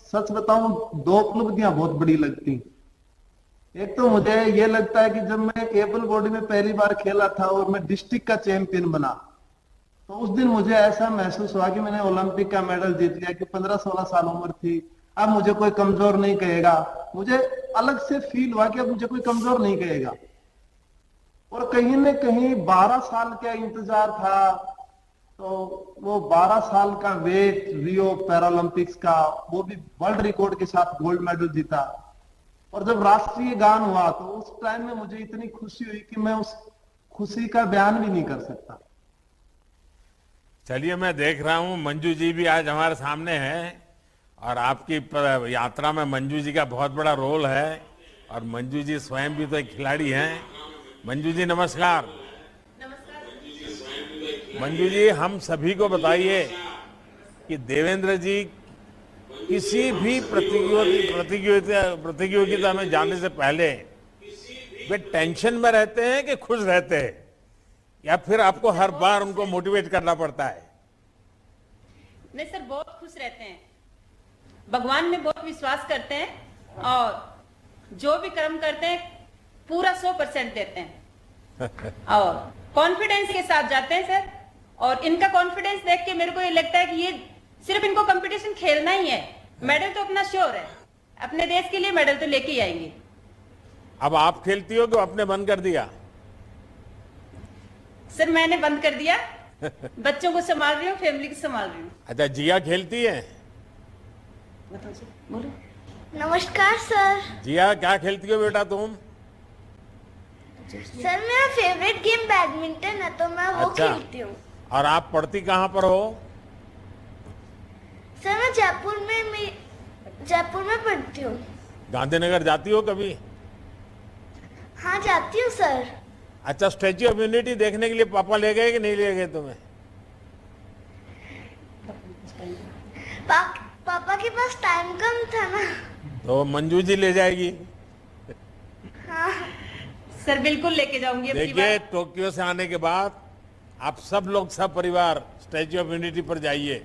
सच बताऊं 2 उपलब्धियां बहुत बड़ी लगती। एक तो मुझे ये लगता है कि जब मैं एबल बॉडी में पहली बार खेला था और मैं डिस्ट्रिक्ट का चैंपियन बना, तो उस दिन मुझे ऐसा महसूस हुआ कि मैंने ओलंपिक का मेडल जीत लिया। कि 15-16 साल उम्र थी, अब मुझे कोई कमजोर नहीं कहेगा। मुझे अलग से फील हुआ कि अब मुझे कोई कमजोर नहीं कहेगा। और कहीं न कहीं 12 साल का इंतजार था, तो वो 12 साल का वेट, रियो पैरालंपिक्स का, वो भी वर्ल्ड रिकॉर्ड के साथ गोल्ड मेडल जीता। और जब राष्ट्रीय गान हुआ तो उस टाइम में मुझे इतनी खुशी हुई कि मैं उस खुशी का बयान भी नहीं कर सकता। चलिए, मैं देख रहा हूं मंजू जी भी आज हमारे सामने हैं और आपकी यात्रा में मंजू जी का बहुत बड़ा रोल है। और मंजू जी स्वयं भी तो एक खिलाड़ी हैं। मंजू जी नमस्कार। मंजू जी, हम सभी को बताइए कि देवेंद्र जी किसी भी प्रतियोगिता में जाने से पहले वे टेंशन में रहते हैं कि खुश रहते हैं, या फिर आपको हर बार उनको मोटिवेट करना पड़ता है? नहीं सर, बहुत खुश रहते हैं। भगवान में बहुत विश्वास करते हैं और जो भी कर्म करते हैं पूरा 100% देते हैं और कॉन्फिडेंस के साथ जाते हैं सर। और इनका कॉन्फिडेंस देख के मेरे को ये लगता है कि ये सिर्फ इनको कंपटीशन खेलना ही है, मेडल तो अपना श्योर है, अपने देश के लिए मेडल तो लेके ही आएंगे। अब आप खेलती हो कि आपने बंद कर दिया? सर मैंने बंद कर दिया, बच्चों को संभाल रही हूँ, फैमिली को संभाल रही हूँ। अच्छा, जिया खेलती है? बताओ सर, बोलो। नमस्कार सर। जिया, क्या खेलती हो बेटा तुम? सर मेरा फेवरेट गेम बैडमिंटन है, तो मैं वो अच्छा। खेलती हूँ। और आप पढ़ती कहाँ पर हो? सर मैं जयपुर में पढ़ती हूँ। गांधीनगर जाती हो कभी? हाँ जाती हूँ सर। अच्छा, स्टैच्यू ऑफ यूनिटी देखने के लिए पापा ले गए कि नहीं ले गए तुम्हें? पापा के पास टाइम कम था ना। तो मंजू जी ले जाएगी। हाँ सर बिल्कुल लेके जाऊंगी अपनी देखिए, बार। टोक्यो से आने के बाद आप सब लोग, सब परिवार स्टैच्यू ऑफ यूनिटी पर जाइए,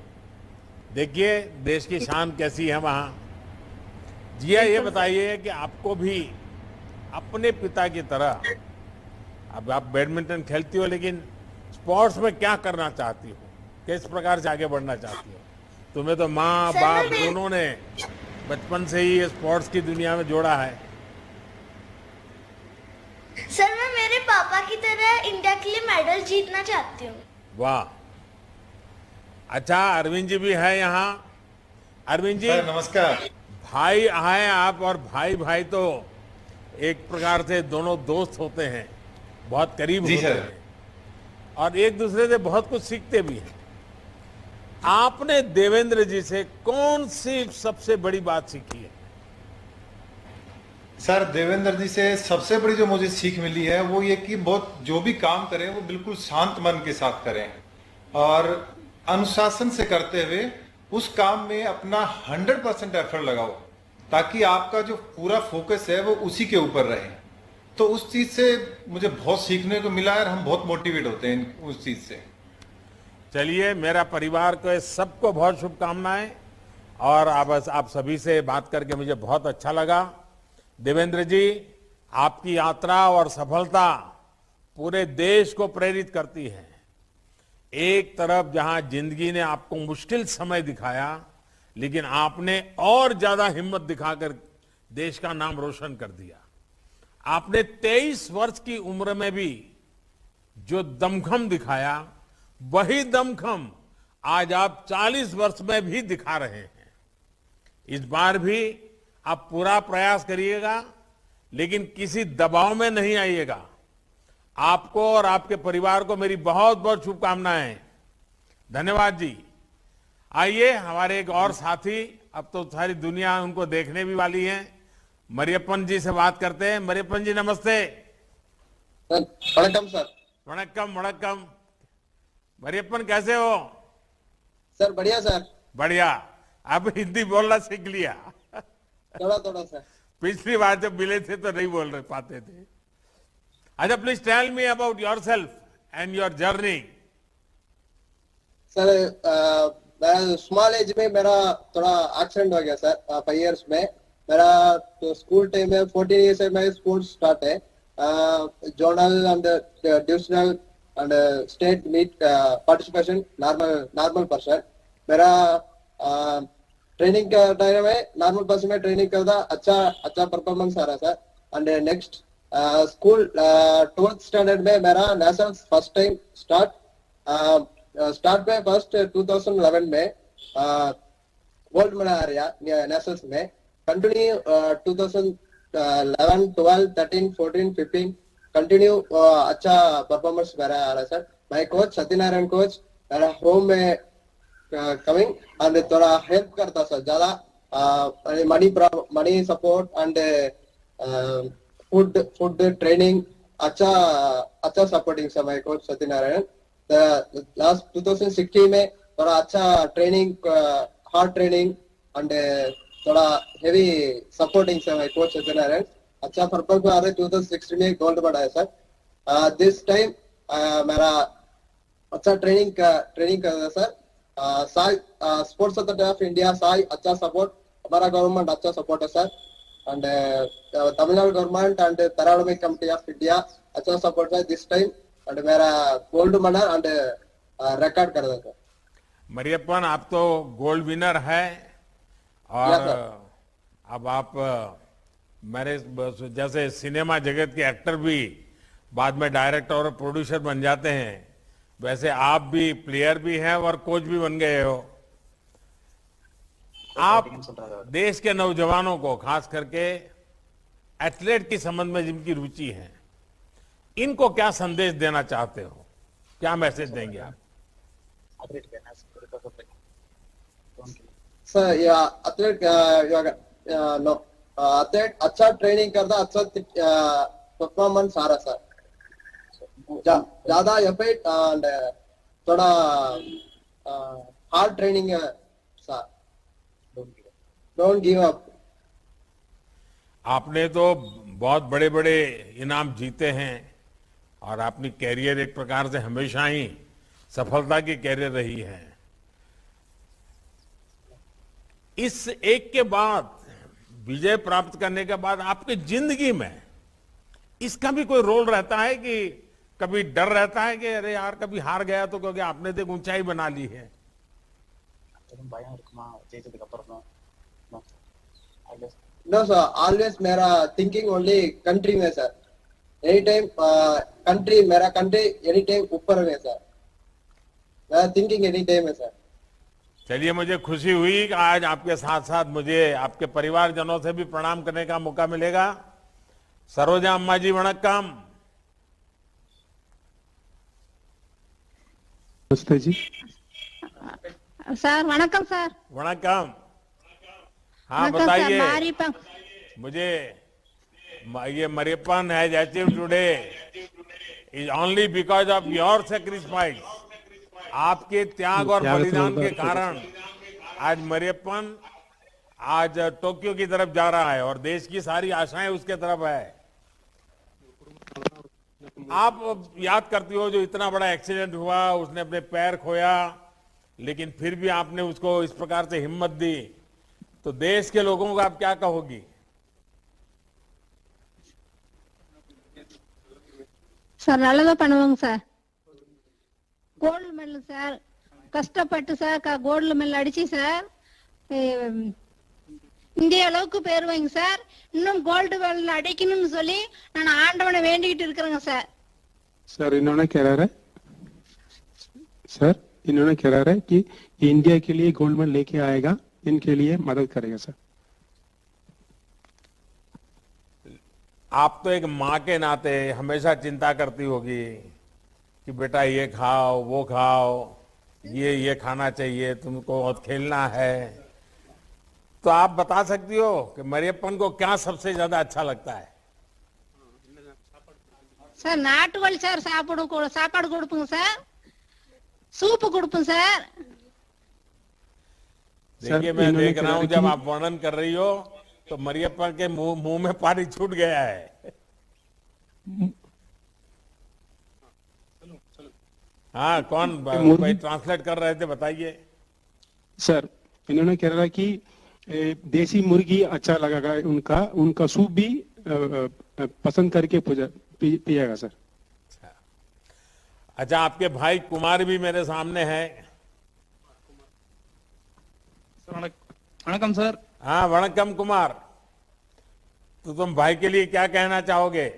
देखिए देश की शान कैसी है वहां। जिया, ये बताइए कि आपको भी अपने पिता की तरह, अब आप बैडमिंटन खेलती हो, लेकिन स्पोर्ट्स में क्या करना चाहती हो? किस प्रकार से आगे बढ़ना चाहती हो? तुम्हें तो माँ बाप दोनों ने बचपन से ही स्पोर्ट्स की दुनिया में जोड़ा है। सर मैं मेरे पापा की तरह इंडिया के लिए मेडल जीतना चाहती हूँ। वाह। अच्छा, अरविंद जी भी है यहाँ। अरविंद जी नमस्कार। भाई आए आप, और भाई भाई तो एक प्रकार से दोनों दोस्त होते हैं, बहुत करीब होते हैं और एक दूसरे से बहुत कुछ सीखते भी हैं। आपने देवेंद्र जी से कौन सी सबसे बड़ी बात सीखी है? सर देवेंद्र जी से सबसे बड़ी जो मुझे सीख मिली है वो ये कि बहुत जो भी काम करें वो बिल्कुल शांत मन के साथ करें और अनुशासन से करते हुए उस काम में अपना 100% एफर्ट लगाओ, ताकि आपका जो पूरा फोकस है वो उसी के ऊपर रहे। तो उस चीज से मुझे बहुत सीखने को मिला है और हम बहुत मोटिवेट होते हैं उस चीज से। चलिए, मेरा परिवार को सबको बहुत शुभकामनाएं और आप सभी से बात करके मुझे बहुत अच्छा लगा। देवेंद्र जी, आपकी यात्रा और सफलता पूरे देश को प्रेरित करती है। एक तरफ जहां जिंदगी ने आपको मुश्किल समय दिखाया, लेकिन आपने और ज्यादा हिम्मत दिखाकर देश का नाम रोशन कर दिया। आपने 23 वर्ष की उम्र में भी जो दमखम दिखाया, वही दमखम आज आप 40 वर्ष में भी दिखा रहे हैं। इस बार भी आप पूरा प्रयास करिएगा, लेकिन किसी दबाव में नहीं आइएगा। आपको और आपके परिवार को मेरी बहुत बहुत शुभकामनाएं। धन्यवाद जी। आइए, हमारे एक और साथी, अब तो सारी दुनिया उनको देखने भी वाली है, मरियप्पन जी से बात करते हैं। मरियप्पन जी, नमस्ते। वणक्कम सर। वणक्कम वणक्कम। मरियप्पन, कैसे हो? सर बढ़िया सर। बढ़िया। अब हिंदी बोलना सीख लिया? थोड़ा थोड़ा सर। पिछली बार जब मिले थे तो नहीं बोल रहे पाते थे। अच्छा, please tell me about yourself and your journey. Sir मैं स्मॉल एज में मेरा थोड़ा एक्सीडेंट हो गया सर, 5 इयर्स में। मेरा तो स्कूल टाइम में 14 इयर्स से मैं स्कूल स्टार्ट है, zonal and divisional and state meet participation normal person. मेरा ट्रेनिंग का टाइम में नॉर्मल पर्सन में ट्रेनिंग करता, अच्छा परफॉर्मेंस आ रहा sir. And next school 12th standard में मेरा नेशनल फर्स्ट टाइम स्टार्ट में फर्स्ट 2011 में गोल्ड मेडल आ रहा नेशनल्स में। कंटिन्यू 2011, 12, 13, 14, 15 कंटिन्यू अच्छा परफॉर्मेंस मेरा आ रहा है sir. My coach Satyanarayana coach मेरा होम में कमिंग एंड थोड़ा हेल्प करता सर ज्यादा, money support and food training अच्छा supporting sir my coach Satyanarayana. Last 2016 में थोड़ा अच्छा ट्रेनिंग, हार्ड ट्रेनिंग एंड थोड़ा heavy supporting sir my coach Satyanarayana. अच्छा परफॉर्मेंस आ रहा है। 2016 में गोल्ड मेडल है सर। दिस टाइम मेरा अच्छा ट्रेनिंग कर रहा है sir. SAI sports authority of India Sai अच्छा सपोर्ट, हमारा गवर्नमेंट अच्छा सपोर्ट है sir. And Tamil Nadu government and Paralympic committee of India अच्छा सपोर्ट है दिस टाइम। एंड मेरा गोल्ड मेडल एंड रिकॉर्ड कर देता। मरियप्पन, आप तो गोल्ड विनर है और अब आप मेरे जैसे सिनेमा जगत के एक्टर भी बाद में डायरेक्टर और प्रोड्यूसर बन जाते हैं, वैसे आप भी प्लेयर भी हैं और कोच भी बन गए हो। आप देश के नौजवानों को, खास करके एथलीट के संबंध में जिनकी रुचि है, इनको क्या संदेश देना चाहते हो? क्या मैसेज देंगे आप? सर एथलीट अच्छा ट्रेनिंग करता, अच्छा परफॉर्मेंस आ रहा सर। ज्यादा एफर्ट एंड थोड़ा हार्ड ट्रेनिंग है सर। Don't give up. आपने तो बहुत बड़े बड़े इनाम जीते हैं और अपनी कैरियर एक प्रकार से हमेशा ही सफलता की कैरियर रही है। इस एक के बाद, विजय प्राप्त करने के बाद आपकी जिंदगी में इसका भी कोई रोल रहता है कि कभी डर रहता है कि अरे यार कभी हार गया तो, क्योंकि आपने तो एक ऊंचाई बना ली है? No sir, always मेरा thinking only country में सर। एनी टाइम कंट्री, मेरा कंट्री एनी टाइम ऊपर में सर। मेरा थिंकिंग एनी टाइम है सर। चलिए, मुझे खुशी हुई कि आज आपके साथ साथ मुझे आपके परिवारजनों से भी प्रणाम करने का मौका मिलेगा। सरोजा अम्मा जी, वणक्कम। नमस्ते जी सर। वणक्कम सर। वणक्कम। हाँ, वणक्कम बताइए मुझे। ये Mariyappan has achieved today is only because of your sacrifice. आपके त्याग और बलिदान के कारण आज मरियप्पन आज टोक्यो की तरफ जा रहा है और देश की सारी आशाएं उसके तरफ है। आप याद करती हो जो इतना बड़ा एक्सीडेंट हुआ, उसने अपने पैर खोया, लेकिन फिर भी आपने उसको इस प्रकार से हिम्मत दी, तो देश के लोगों को आप क्या कहोगी? சார் நல்லதா பண்ணுவாங்க சார். கோல்டு மெடல் சார், கஷ்டப்பட்டு சார் கோல்டு மெடல் அடிச்சு சார் இந்திய அளவுக்கு போயிருவாங்க சார். இன்னும் கோல்டு மெடல் அடிக்கணும்னு சொல்லி நான் ஆண்டவனை வேண்டிக்கிட்டு இருக்கிறேங்க சார். सर इन्होंने कह रहा है कि इंडिया के लिए गोल्ड मेडल लेके आएगा, इनके लिए मदद करेगा सर. आप तो एक माँ के नाते हमेशा चिंता करती होगी कि बेटा ये खाओ, वो खाओ, ये खाना चाहिए, तुमको और खेलना है. तो आप बता सकती हो कि मरियप्पन को क्या सबसे ज्यादा अच्छा लगता है? சார் நாட்டுக்கோழி சார் சாப்பாடு கொடுப்போங்க சார், சூப்பு கொடுப்போம் சார். देखिए मैं देख रहा हूं जब आप वर्णन कर रही हो तो मरियप्पन के मुंह में पानी छूट गया है. हाँ, कौन भाई ट्रांसलेट कर रहे थे, बताइए. सर इन्होंने कह रहा है कि देसी मुर्गी अच्छा लगेगा, उनका सूप भी पसंद करके पिएगा सर. अच्छा, आपके भाई कुमार भी मेरे सामने है. वणकम सर. हाँ, वणकम कुमार. तो तुम भाई के लिए क्या कहना चाहोगे?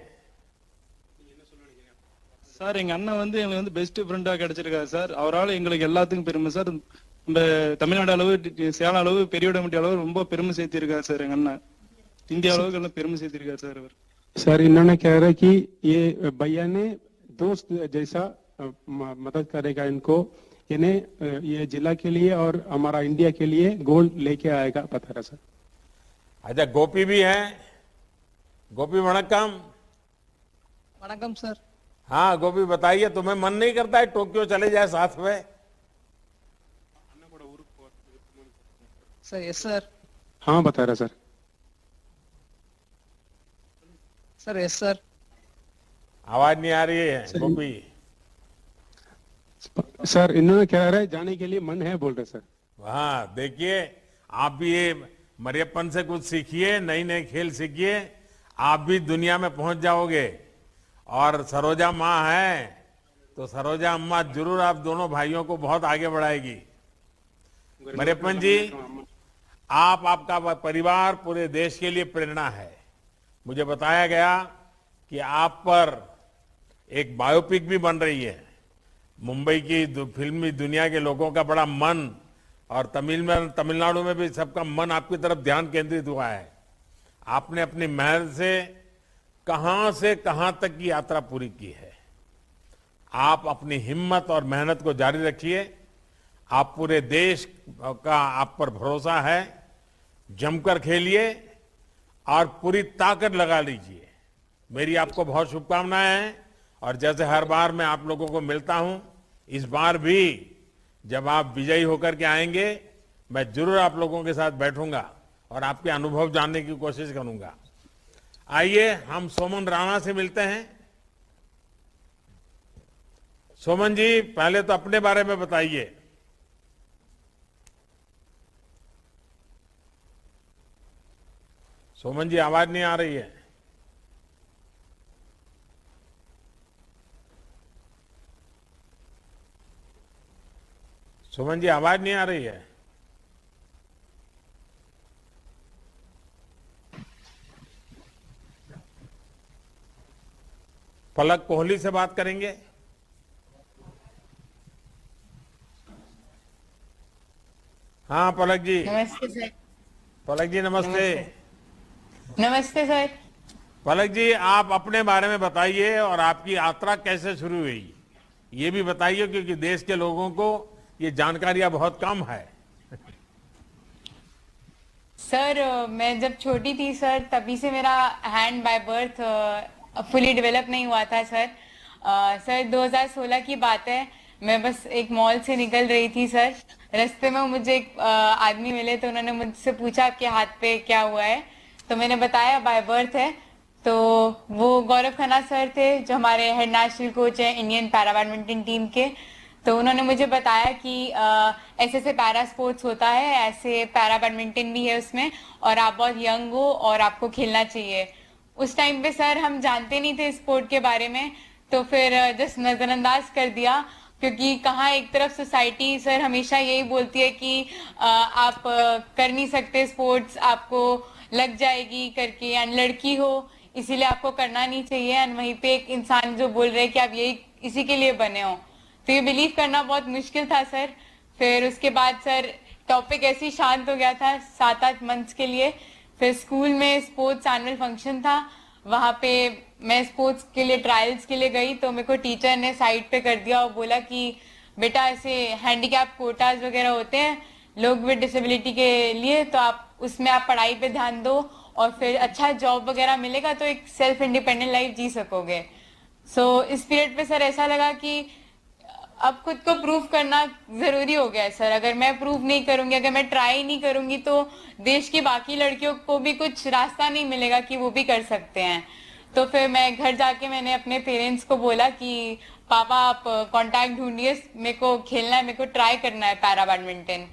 சார் எங்க அண்ணன் வந்து எங்களுக்கு வந்து பெஸ்ட் ஃப்ரெண்டா கிடைச்சிருக்காரு சார். அவரால் எங்களுக்கு எல்லாத்துக்கும் பெருமை சார். நம்ம தமிழ்நாடு அளவு, சேலம் அளவு, பெரியவிடமட்டி அளவு ரொம்ப பெருமை சேர்த்திருக்காரு சார் எங்க அண்ணன். இந்தியா அளவுக்கு எல்லாம் பெருமை சேர்த்திருக்காரு சார் அவர். सर इन्होंने कह रहा है कि ये भैया ने दोस्त जैसा मदद करेगा इनको, इन्हें ये जिला के लिए और हमारा इंडिया के लिए गोल्ड लेके आएगा, बता रहा सर. अच्छा, गोपी भी है. गोपी वणकम. वणकम सर. हाँ गोपी, बताइए, तुम्हें मन नहीं करता है टोक्यो चले जाए साथ में? Sir yes sir. हाँ बता रहा सर. Sir yes sir. आवाज नहीं आ रही है गोपी. सर इन्होंने कह रहा है जाने के लिए मन है, बोल रहे सर. हाँ, देखिए, आप भी ये मरियप्पन से कुछ सीखिए, नई नई खेल सीखिए, आप भी दुनिया में पहुंच जाओगे. और सरोजा माँ है तो सरोजा अम्मा जरूर आप दोनों भाइयों को बहुत आगे बढ़ाएगी. मरियप्पन जी, आपका परिवार पूरे देश के लिए प्रेरणा है. मुझे बताया गया कि आप पर एक बायोपिक भी बन रही है. मुंबई की फिल्मी दुनिया के लोगों का बड़ा मन, और तमिलनाडु में भी सबका मन आपकी तरफ ध्यान केंद्रित हुआ है. आपने अपनी मेहनत से कहां तक की यात्रा पूरी की है. आप अपनी हिम्मत और मेहनत को जारी रखिए. आप पूरे देश का आप पर भरोसा है. जमकर खेलिए और पूरी ताकत लगा लीजिए. मेरी आपको बहुत शुभकामनाएं हैं. और जैसे हर बार मैं आप लोगों को मिलता हूं, इस बार भी जब आप विजयी होकर के आएंगे, मैं जरूर आप लोगों के साथ बैठूंगा और आपके अनुभव जानने की कोशिश करूंगा. आइए हम सोमन राणा से मिलते हैं. सोमन जी, पहले तो अपने बारे में बताइए. सोमन जी, आवाज नहीं आ रही है. सोमन जी, आवाज नहीं आ रही है. पलक कोहली से बात करेंगे. हाँ पलक जी. नमस्ते सर. पलक जी नमस्ते. नमस्ते सर. पलक जी, आप अपने बारे में बताइए और आपकी यात्रा कैसे शुरू हुई, ये भी बताइए, क्योंकि देश के लोगों को ये जानकारियां बहुत कम है. सर मैं जब छोटी थी सर, तभी से मेरा hand by birth fully develop नहीं हुआ था सर. सर 2016 की बात है, मैं बस एक मॉल से निकल रही थी सर. रास्ते में मुझे एक आदमी मिले, तो उन्होंने मुझसे पूछा आपके हाथ पे क्या हुआ है, तो मैंने बताया बाय बर्थ है. तो वो गौरव खन्ना सर थे जो हमारे हेड नेशनल कोच हैं इंडियन पैरा बैडमिंटन टीम के। तो उन्होंने मुझे बताया कि ऐसे ऐसे पैरा स्पोर्ट्स होता है, ऐसे पैरा बैडमिंटन भी है उसमें, और आप बहुत यंग हो और आपको खेलना चाहिए। उस टाइम पे सर हम जानते नहीं थे स्पोर्ट के बारे में, तो फिर जस्ट नजरअंदाज कर दिया, क्योंकि कहाँ एक तरफ सोसाइटी सर हमेशा यही बोलती है कि आप कर नहीं सकते स्पोर्ट्स, आपको लग जाएगी करके, एंड लड़की हो इसीलिए आपको करना नहीं चाहिए, एंड वहीं पे एक इंसान जो बोल रहे हैं कि आप यही इसी के लिए बने हो। तो ये बिलीव करना बहुत मुश्किल था सर। फिर उसके बाद सर टॉपिक ऐसे ही शांत हो गया था 7-8 मंथ्स के लिए। फिर स्कूल में स्पोर्ट्स एनुअल फंक्शन था, वहां पे मैं स्पोर्ट्स के लिए ट्रायल्स के लिए गई, तो मेरे को टीचर ने साइड पे कर दिया और बोला कि बेटा ऐसे हैंडीकैप कोटाज वगैरह होते हैं लोग विद डिसेबिलिटी के लिए, तो आप उसमें आप पढ़ाई पे ध्यान दो और फिर अच्छा जॉब वगैरह मिलेगा तो एक सेल्फ इंडिपेंडेंट लाइफ जी सकोगे। सो इस पीरियड पे सर ऐसा लगा कि अब खुद को प्रूव करना जरूरी हो गया है सर। अगर मैं प्रूव नहीं करूंगी, अगर मैं ट्राई नहीं करूंगी, तो देश की बाकी लड़कियों को भी कुछ रास्ता नहीं मिलेगा कि वो भी कर सकते हैं। तो फिर मैं घर जाके मैंने अपने पेरेंट्स को बोला कि पापा आप कांटेक्ट ढूंढिए, मेरे को खेलना है, मेरे को ट्राई करना है पैरा बैडमिंटन।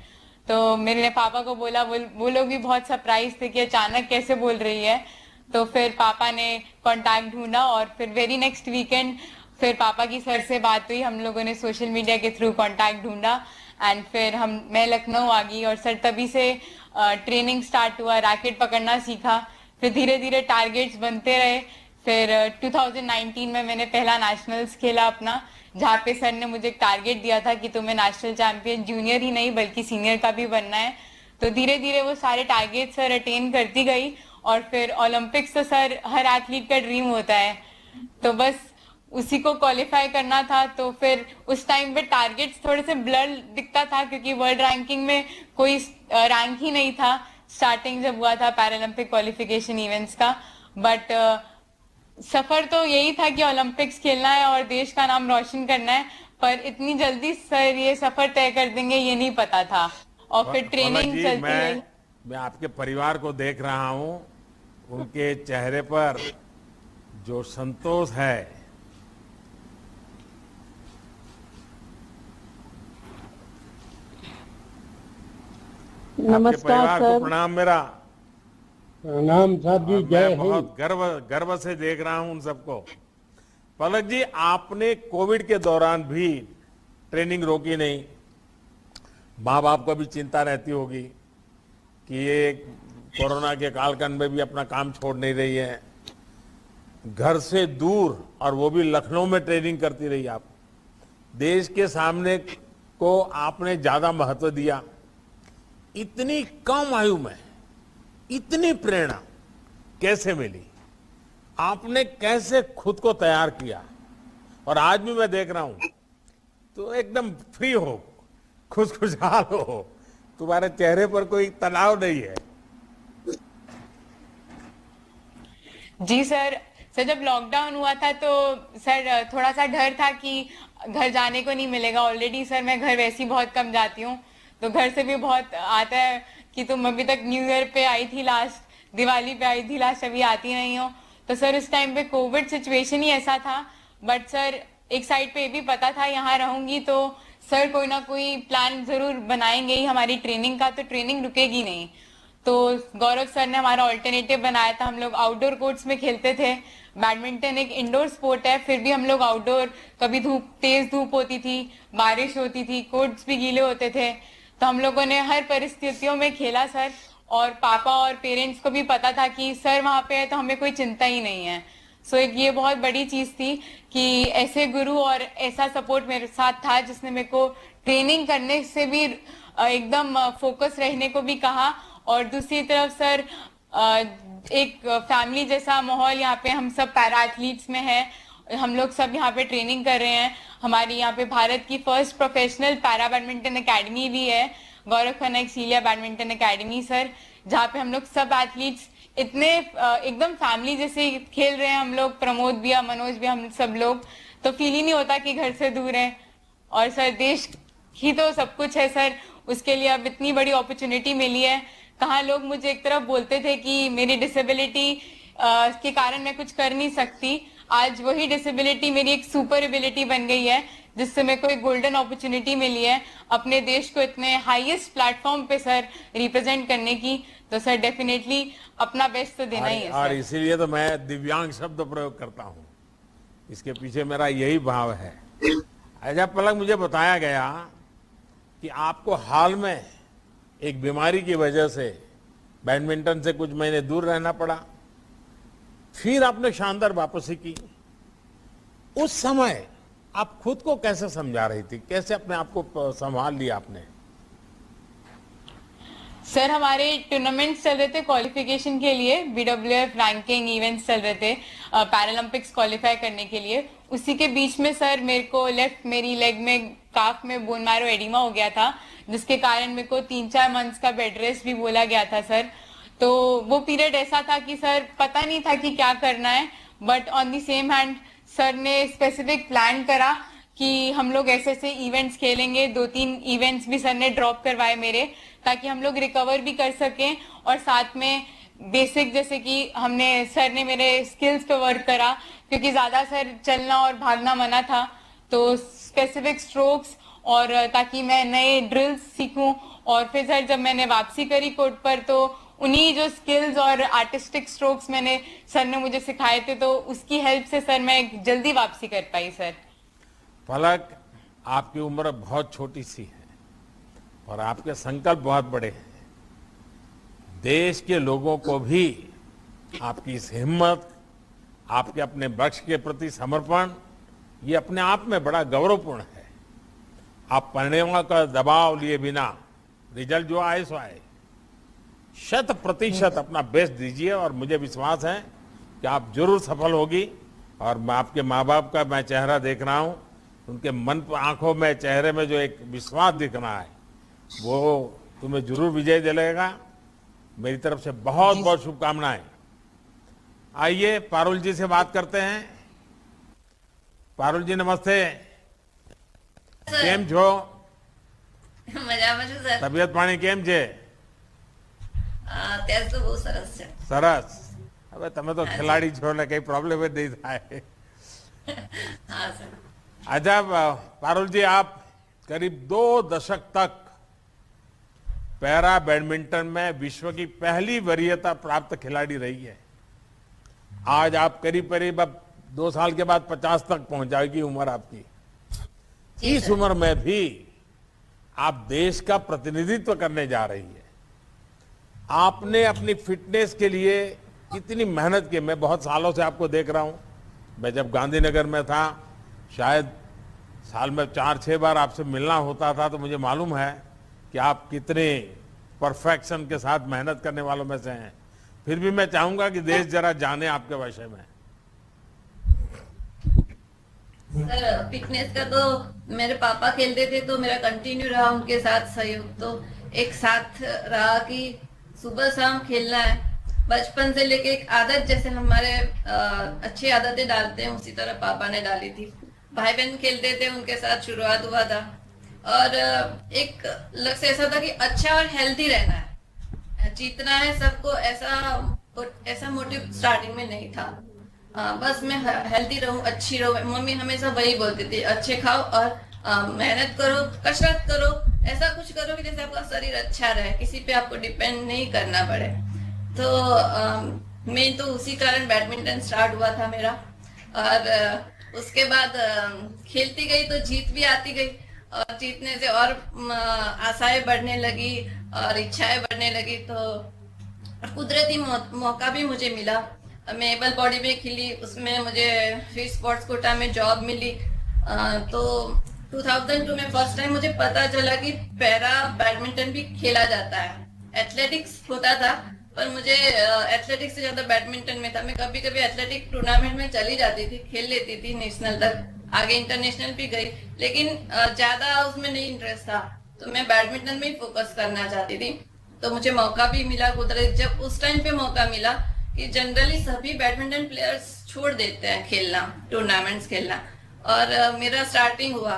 तो मेरे पापा को बोला, वो लोग भी बहुत सरप्राइज थे कि अचानक कैसे बोल रही है। तो फिर पापा ने कांटेक्ट ढूंढा और फिर वेरी नेक्स्ट वीकेंड फिर पापा की सर से बात हुई, हम लोगों ने सोशल मीडिया के थ्रू कांटेक्ट ढूंढा, एंड फिर मैं लखनऊ आ गई और सर तभी से ट्रेनिंग स्टार्ट हुआ, रैकेट पकड़ना सीखा, फिर धीरे धीरे टारगेट्स बनते रहे। फिर 2019 में मैंने पहला नेशनल्स खेला अपना, जहाँ पे सर ने मुझे एक टारगेट दिया था कि तुम्हें नेशनल चैंपियन जूनियर ही नहीं बल्कि सीनियर का भी बनना है। तो धीरे धीरे वो सारे टारगेट सर अटेन करती गई, और फिर ओलंपिक्स तो सर हर एथलीट का ड्रीम होता है, तो बस उसी को क्वालिफाई करना था। तो फिर उस टाइम पे टारगेट्स थोड़े से ब्लर दिखता था, क्योंकि वर्ल्ड रैंकिंग में कोई रैंक ही नहीं था स्टार्टिंग जब हुआ था पैरालंपिक क्वालिफिकेशन इवेंट्स का। बट सफर तो यही था कि ओलंपिक्स खेलना है और देश का नाम रोशन करना है, पर इतनी जल्दी सर ये सफर तय कर देंगे ये नहीं पता था। और फिर ट्रेनिंग चलती रही। मैं आपके परिवार को देख रहा हूँ, उनके चेहरे पर जो संतोष है, नमस्कार सर। प्रणाम। मेरा प्रणाम साहब जी, जय हिंद। बहुत गर्व से देख रहा हूं उन सबको। पलक जी, आपने कोविड के दौरान भी ट्रेनिंग रोकी नहीं। माँ बाप को भी चिंता रहती होगी कि ये कोरोना के कालखंड में भी अपना काम छोड़ नहीं रही है, घर से दूर, और वो भी लखनऊ में ट्रेनिंग करती रही। आप देश के सामने को आपने ज्यादा महत्व दिया। इतनी कम आयु में इतनी प्रेरणा कैसे मिली? आपने कैसे खुद को तैयार किया? और आज भी मैं देख रहा हूं तो एकदम फ्री हो, खुशहाल हो, तुम्हारे चेहरे पर कोई तनाव नहीं है। जी सर, जब लॉकडाउन हुआ था तो सर थोड़ा सा डर था कि घर जाने को नहीं मिलेगा। ऑलरेडी सर मैं घर वैसे ही बहुत कम जाती हूँ, तो घर से भी बहुत आता है कि तुम अभी तक न्यू ईयर पे आई थी लास्ट, दिवाली पे आई थी लास्ट, अभी आती नहीं हो। तो सर उस टाइम पे कोविड सिचुएशन ही ऐसा था। बट सर एक साइड पे ये भी पता था यहाँ रहूंगी तो सर कोई ना कोई प्लान जरूर बनाएंगे ही हमारी ट्रेनिंग का, तो ट्रेनिंग रुकेगी नहीं। तो गौरव सर ने हमारा ऑल्टरनेटिव बनाया था। हम लोग आउटडोर कोर्ट्स में खेलते थे। बैडमिंटन एक इंडोर स्पोर्ट है, फिर भी हम लोग आउटडोर, कभी तेज धूप होती थी, बारिश होती थी, कोर्ट्स भी गीले होते थे, तो हम लोगों ने हर परिस्थितियों में खेला सर। और पापा और पेरेंट्स को भी पता था कि सर वहां पे है तो हमें कोई चिंता ही नहीं है। सो एक ये बहुत बड़ी चीज थी कि ऐसे गुरु और ऐसा सपोर्ट मेरे साथ था जिसने मेरे को ट्रेनिंग करने से भी एकदम फोकस रहने को भी कहा। और दूसरी तरफ सर एक फैमिली जैसा माहौल यहाँ पे हम सब पैरा एथलीट्स में है। हम लोग सब यहाँ पे ट्रेनिंग कर रहे हैं। हमारी यहाँ पे भारत की first professional para badminton academy भी है, Gaurav Khanna एक्सीलिया badminton academy sir, जहाँ पे हम लोग सब एथलीट्स इतने एकदम फैमिली जैसे खेल रहे हैं। हम लोग प्रमोद भी, मनोज भी, हम सब लोग, तो फील ही नहीं होता कि घर से दूर है। और सर देश ही तो सब कुछ है सर, उसके लिए अब इतनी बड़ी अपॉर्चुनिटी मिली है। कहाँ लोग मुझे एक तरफ बोलते थे कि मेरी डिसेबिलिटी के कारण मैं कुछ कर नहीं सकती, आज वही डिसेबिलिटी मेरी एक सुपर एबिलिटी बन गई है, जिससे मेरे को एक गोल्डन अपॉर्चुनिटी मिली है अपने देश को इतने हाईएस्ट प्लेटफॉर्म पे सर रिप्रेजेंट करने की। तो सर डेफिनेटली अपना बेस्ट तो देना ही है और सर। इसीलिए तो मैं दिव्यांग शब्द प्रयोग करता हूँ, इसके पीछे मेरा यही भाव है। अच्छा पलक, मुझे बताया गया कि आपको हाल में एक बीमारी की वजह से बैडमिंटन से कुछ महीने दूर रहना पड़ा, फिर आपने शानदार वापसी की। उस समय आप खुद को कैसे समझा रही थी, कैसे अपने आप को संभाल लिया आपने? सर हमारे टूर्नामेंट्स चल रहे थे क्वालिफिकेशन के लिए, BWF रैंकिंग इवेंट्स चल रहे थे पैरालंपिक्स क्वालिफाई करने के लिए। उसी के बीच में सर मेरे को मेरी लेग में काफ में बोन मैरो एडिमा हो गया था, जिसके कारण मेरे को 3-4 मंथ्स का बेड रेस्ट भी बोला गया था सर। तो वो पीरियड ऐसा था कि सर पता नहीं था कि क्या करना है, but on the same hand sir ने स्पेसिफिक प्लान करा कि हम लोग ऐसे ऐसे इवेंट्स खेलेंगे। 2-3 इवेंट्स भी सर ने ड्रॉप करवाए मेरे, ताकि हम लोग रिकवर भी कर सकें, और साथ में बेसिक जैसे कि सर ने मेरे स्किल्स पे वर्क करा, क्योंकि ज्यादा सर चलना और भागना मना था। तो स्पेसिफिक स्ट्रोक्स और ताकि मैं नए ड्रिल्स सीखूं, और फिर सर जब मैंने वापसी करी कोर्ट पर, तो उन्हीं जो स्किल्स और आर्टिस्टिक स्ट्रोक्स सर ने मुझे सिखाए थे, तो उसकी हेल्प से सर मैं जल्दी वापसी कर पाई सर। पलक, आपकी उम्र बहुत छोटी सी है और आपके संकल्प बहुत बड़े हैं। देश के लोगों को भी आपकी इस हिम्मत, आपके अपने लक्ष्य के प्रति समर्पण, ये अपने आप में बड़ा गौरवपूर्ण है। आप परिणामों का दबाव लिए बिना रिजल्ट जो आए सो आए, 100% अपना बेस्ट दीजिए, और मुझे विश्वास है कि आप जरूर सफल होगी। और मैं आपके माँ बाप का मैं चेहरा देख रहा हूँ, उनके मन आंखों में, चेहरे में जो एक विश्वास दिख रहा है, वो तुम्हें जरूर विजय दिलाएगा। मेरी तरफ से बहुत बहुत शुभकामनाएं। आइए पारुल जी से बात करते हैं। पारुल जी नमस्ते, केम छो? મજામાં છું સર। તબિયત પાણી કેમ છે? અત્યારે તો બહુ સરસ છે। સરસ। હવે તમે તો ખેલાડી છો એટલે કઈ પ્રોબ્લેમ જ નહીં થાય। हाँ सर। अच्छा पारुल जी, आप करीब 2 दशक तक पैरा बैडमिंटन में विश्व की पहली वरीयता प्राप्त खिलाड़ी रही है। आज आप करीब करीब अब 2 साल के बाद 50 तक पहुंच जाएगी उम्र आपकी। इस उम्र में भी आप देश का प्रतिनिधित्व करने जा रही है। आपने अपनी फिटनेस के लिए कितनी मेहनत की, मैं बहुत सालों से आपको देख रहा हूं। मैं जब गांधीनगर में था, शायद साल में 4-6 बार आपसे मिलना होता था, तो मुझे मालूम है कि आप कितने परफेक्शन के साथ मेहनत करने वालों में से हैं। फिर भी मैं चाहूंगा कि देश जरा जाने आपके विषय में। सर फिटनेस का तो मेरे पापा खेलते थे, तो मेरा कंटिन्यू रहा उनके साथ सहयोग, तो एक साथ रहा कि सुबह शाम खेलना है। बचपन से लेके एक आदत, जैसे हमारे अच्छी आदतें डालते हैं, उसी तरह पापा ने डाली थी। भाई बहन खेलते थे, उनके साथ शुरुआत हुआ था, और एक लक्ष्य ऐसा था कि अच्छा और हेल्दी रहना है, जीतना है सबको। ऐसा मोटिव स्टार्टिंग में नहीं था। बस मैं हेल्दी रहूं, अच्छी रहूं। मम्मी हमेशा वही बोलती थी, अच्छे खाओ और मेहनत करो, कसरत करो, ऐसा कुछ करो कि जैसे आपका शरीर अच्छा रहे, किसी पे आपको डिपेंड नहीं करना पड़े। तो मैं तो उसी कारण बैडमिंटन स्टार्ट हुआ था मेरा, और उसके बाद खेलती गई तो जीत भी आती गई, और जीतने से और आशाएं बढ़ने लगी और इच्छाएं बढ़ने लगी। तो कुदरती मौका भी मुझे मिला, मैं एबल बॉडी में खिली, उसमें मुझे फिर स्पोर्ट्स कोटा में जॉब मिली। तो 2002 में फर्स्ट टाइम मुझे पता चला कि पैरा बैडमिंटन भी खेला जाता है। एथलेटिक्स होता था, पर मुझे एथलेटिक्स से ज्यादा बैडमिंटन में था। मैं कभी कभी एथलेटिक टूर्नामेंट में चली जाती थी, खेल लेती थी नेशनल तक, आगे इंटरनेशनल भी गई, लेकिन ज्यादा उसमें नहीं इंटरेस्ट था। तो मैं बैडमिंटन में ही फोकस करना चाहती थी। तो मुझे मौका भी मिला कुदरत, जब उस टाइम पे मौका मिला कि जनरली सभी बैडमिंटन प्लेयर्स छोड़ देते हैं खेलना, टूर्नामेंट्स खेलना, और मेरा स्टार्टिंग हुआ,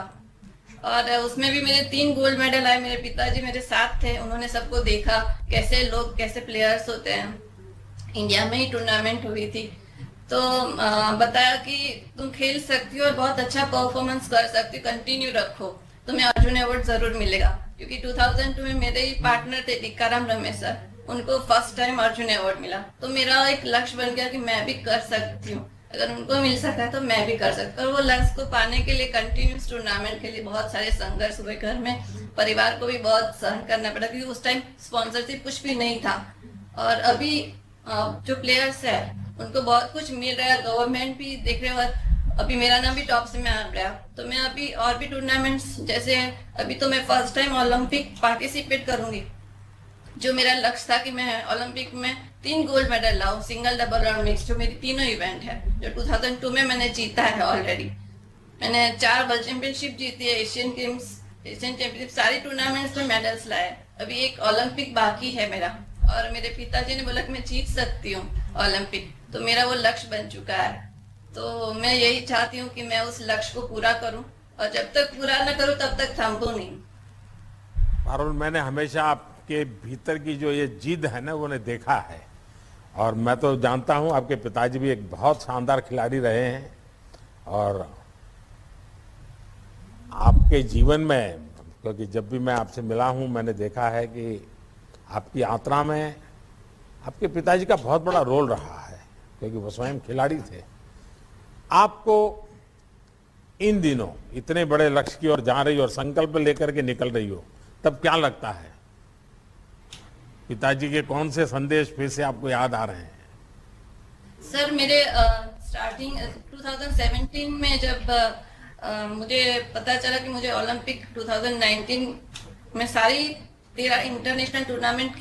और उसमें भी मेरे 3 गोल्ड मेडल आए। मेरे पिताजी मेरे साथ थे, उन्होंने सबको देखा कैसे लोग, कैसे प्लेयर्स होते हैं। इंडिया में ही टूर्नामेंट हुई थी। तो बताया कि तुम खेल सकती हो और बहुत अच्छा परफॉर्मेंस कर सकती हो, कंटिन्यू रखो, तुम्हें अर्जुन अवार्ड जरूर मिलेगा। क्योंकि 2002 में मेरे ही पार्टनर थे टीकाराम रमेश सर, उनको फर्स्ट टाइम अर्जुन अवार्ड मिला। तो मेरा एक लक्ष्य बन गया कि मैं भी कर सकती हूँ, अगर उनको मिल सकता है तो मैं भी कर सकती हूँ। और वो लक्ष्य को पाने के लिए कंटिन्यूस टूर्नामेंट के लिए बहुत सारे संघर्ष हुए, घर में परिवार को भी बहुत सहन करना पड़ा, क्योंकि उस टाइम स्पॉन्सरशिप कुछ भी नहीं था। और अभी जो प्लेयर्स है उनको बहुत कुछ मिल रहा है, गवर्नमेंट भी देख रहे हो, अभी मेरा नाम भी टॉप से में आ रहा है। तो मैं अभी और भी टूर्नामेंट्स, जैसे अभी तो मैं फर्स्ट टाइम ओलंपिक पार्टिसिपेट करूंगी। जो मेरा लक्ष्य था कि मैं ओलंपिक में 3 गोल्ड मेडल लाऊं, सिंगल, डबल और मिक्स, जो मेरी तीनों इवेंट है, जो 2002 में मैंने जीता है ऑलरेडी। मैंने 4 वर्ल्ड चैंपियनशिप जीती है, एशियन गेम्स, एशियन चैंपियनशिप, सारी टूर्नामेंट्स में मेडल्स लाए। अभी एक ओलंपिक बाकी है मेरा, और मेरे पिताजी ने बोला कि मैं जीत सकती हूँ ओलंपिक, तो मेरा वो लक्ष्य बन चुका है। तो मैं यही चाहती हूँ कि मैं उस लक्ष्य को पूरा करूं, और जब तक पूरा न करूं तब तक थमूं नहीं। पारुल, मैंने हमेशा आपके भीतर की जो ये जिद है ना, वो ने देखा है, और मैं तो जानता हूँ आपके पिताजी भी एक बहुत शानदार खिलाड़ी रहे हैं। और आपके जीवन में, क्योंकि जब भी मैं आपसे मिला हूँ मैंने देखा है कि आपकी यात्रा में आपके पिताजी का बहुत बड़ा रोल रहा है, क्योंकि वो स्वयं खिलाड़ी थे। आपको इन दिनों इतने बड़े लक्ष्य की ओर जा रही हो और संकल्प लेकर के निकल रही हो, तब क्या लगता है? पिताजी के कौन से संदेश फिर से आपको याद आ रहे हैं? सर, मेरे स्टार्टिंग 2017 में जब मुझे पता चला कि मुझे ओलंपिक 2019 में सारी 13 इंटरनेशनल टूर्नामेंट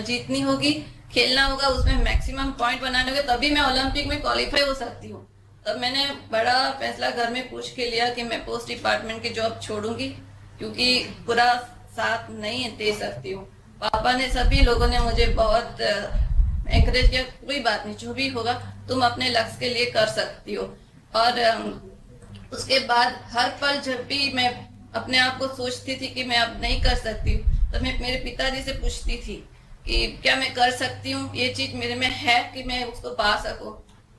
जीतनी होगी, खेलना होगा, उसमें मैक्सिमम पॉइंट बनाने होंगे, तभी मैं ओलंपिक में क्वालिफाई हो सकती हूँ। तब मैंने बड़ा फैसला घर में पूछ के लिया कि मैं पोस्ट डिपार्टमेंट की जॉब छोड़ूंगी, क्योंकि पूरा साथ नहीं दे सकती हूँ। पापा ने, सभी लोगों ने मुझे बहुत एनकरेज किया, कोई बात नहीं, जो भी होगा तुम अपने लक्ष्य के लिए कर सकती हो। और उसके बाद हर पल जब भी मैं अपने आप को सोचती थी कि मैं अब नहीं कर सकती, तो मैं मेरे पिताजी से पूछती थी कि क्या मैं कर सकती हूँ, ये चीज मेरे में है कि मैं उसको पा सकूं।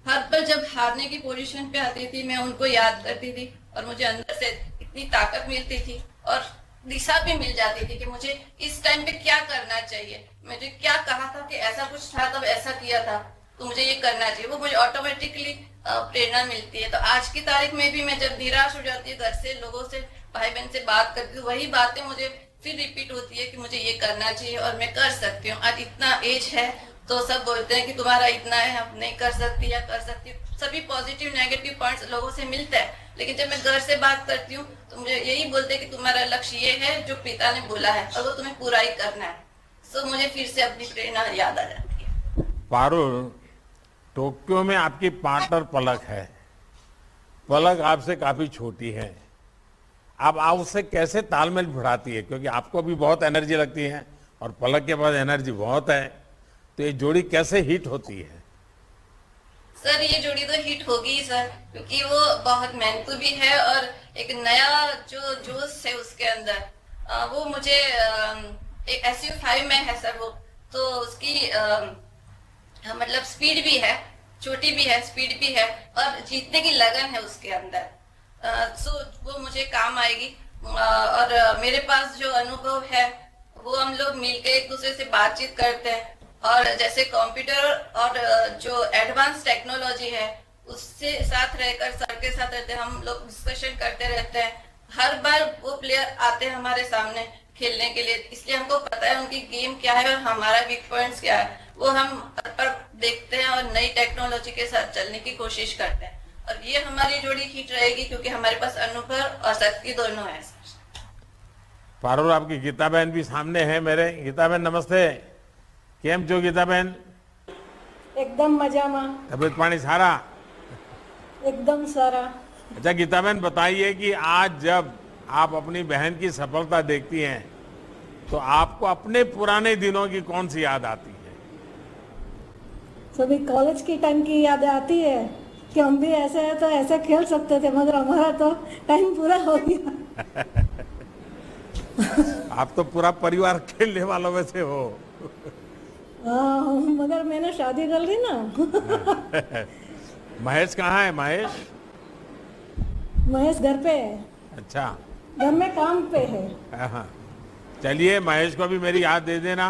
हर पल जब हारने की पोजीशन पे आती थी, मैं उनको याद करती थी, और मुझे अंदर से इतनी ताकत मिलती थी और दिशा भी मिल जाती थी कि मुझे इस टाइम पे क्या करना चाहिए। मुझे क्या कहा था कि ऐसा कुछ था, तब ऐसा किया था, तो मुझे ये करना चाहिए, वो मुझे ऑटोमेटिकली प्रेरणा मिलती है। तो आज की तारीख में भी मैं जब निराश हो जाती है, घर से, लोगों से, भाई बहन से बात करती हूँ, वही बातें मुझे फिर रिपीट होती है कि मुझे ये करना चाहिए और मैं कर सकती हूँ। आज इतना एज है तो सब बोलते हैं कि तुम्हारा इतना है, अब नहीं कर सकती या कर सकती हूँ। सभी पॉजिटिव नेगेटिव पॉइंट्स लोगों से मिलता है, लेकिन जब मैं घर से बात करती हूँ तो मुझे यही बोलते हैं कि तुम्हारा लक्ष्य ये है जो पिता ने बोला है, और वो तुम्हें पूरा ही करना है। सो मुझे फिर से अपनी प्रेरणा याद आ जाती है। पारुल, टोक्यो में आपकी पार्टनर पलक है। पलक आपसे काफी छोटी है, अब आप उससे कैसे तालमेल बढ़ाती है? क्योंकि आपको भी बहुत एनर्जी लगती है और पलक के पास एनर्जी बहुत है, तो ये जोड़ी कैसे हिट होती है? सर, ये जोड़ी तो हिट होगी ही सर, क्योंकि वो बहुत मेहनतू भी है और एक नया जो जोश है उसके अंदर, वो मुझे एक SU5 में है सर वो, तो उसकी मतलब स्पीड भी है, छोटी भी है, स्पीड भी है, और जीतने की लगन है उसके अंदर। सो वो मुझे काम आएगी। और मेरे पास जो अनुभव है वो हम लोग मिलकर एक दूसरे से बातचीत करते हैं, और जैसे कंप्यूटर और जो एडवांस टेक्नोलॉजी है उससे साथ रहकर, सर के साथ रहते हैं, हम लोग डिस्कशन करते रहते हैं। हर बार वो प्लेयर आते हैं हमारे सामने खेलने के लिए, इसलिए हमको पता है उनकी गेम क्या है और हमारा वीक पॉइंट्स क्या है, वो हम पर देखते हैं और नई टेक्नोलॉजी के साथ चलने की कोशिश करते हैं। और ये हमारी जोड़ी हिट रहेगी क्योंकि हमारे पास अनुभव और शक्ति दोनों है। पारुल, आपकी गीता बहन भी सामने है मेरे। गीता बहन नमस्ते, केम छो गीता बहन? एकदम मजामा। तबीयत पानी सारा? एकदम सारा। अच्छा गीता बहन, बताइए कि आज जब आप अपनी बहन की सफलता देखती हैं तो आपको अपने पुराने दिनों की कौन सी याद आती है? सभी कॉलेज की टाइम की याद आती है कि हम भी ऐसे है तो ऐसे खेल सकते थे, मगर हमारा तो टाइम पूरा हो गया। आप तो पूरा परिवार खेलने वालों में से हो। मगर मैंने शादी कर ली ना। महेश कहाँ है महेश? महेश घर पे है, अच्छा, घर में काम पे है। हाँ, चलिए महेश को भी मेरी याद दे देना।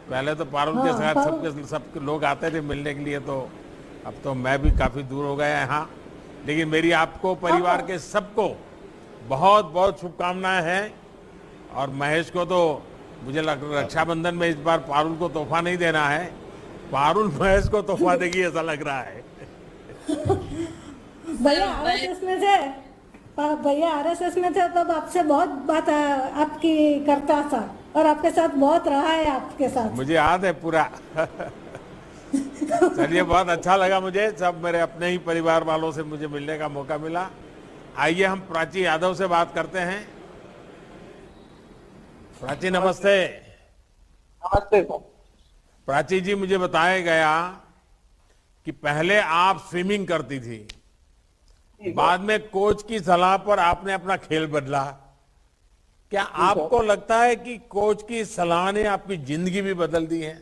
पहले तो पारुल के साथ सबके लोग आते थे मिलने के लिए, तो अब तो मैं भी काफी दूर हो गया यहाँ। लेकिन मेरी आपको परिवार के सबको बहुत बहुत शुभकामनाएं हैं। और महेश को तो मुझे रक्षाबंधन में इस बार पारुल को तोहफा नहीं देना है, पारुल महेश को तोहफा देगी ऐसा लग रहा है। भैया आरएसएस में थे, तब आपसे बहुत बात आपकी करता था और आपके साथ बहुत रहा है, आपके साथ मुझे याद है पूरा। चलिए, बहुत अच्छा लगा मुझे, सब मेरे अपने ही परिवार वालों से मुझे मिलने का मौका मिला। आइए हम प्राची यादव से बात करते हैं। प्राची नमस्ते। नमस्ते सर। प्राची जी, मुझे बताया गया कि पहले आप स्विमिंग करती थी, बाद में कोच की सलाह पर आपने अपना खेल बदला। क्या आपको लगता है कि कोच की सलाह ने आपकी जिंदगी भी बदल दी है?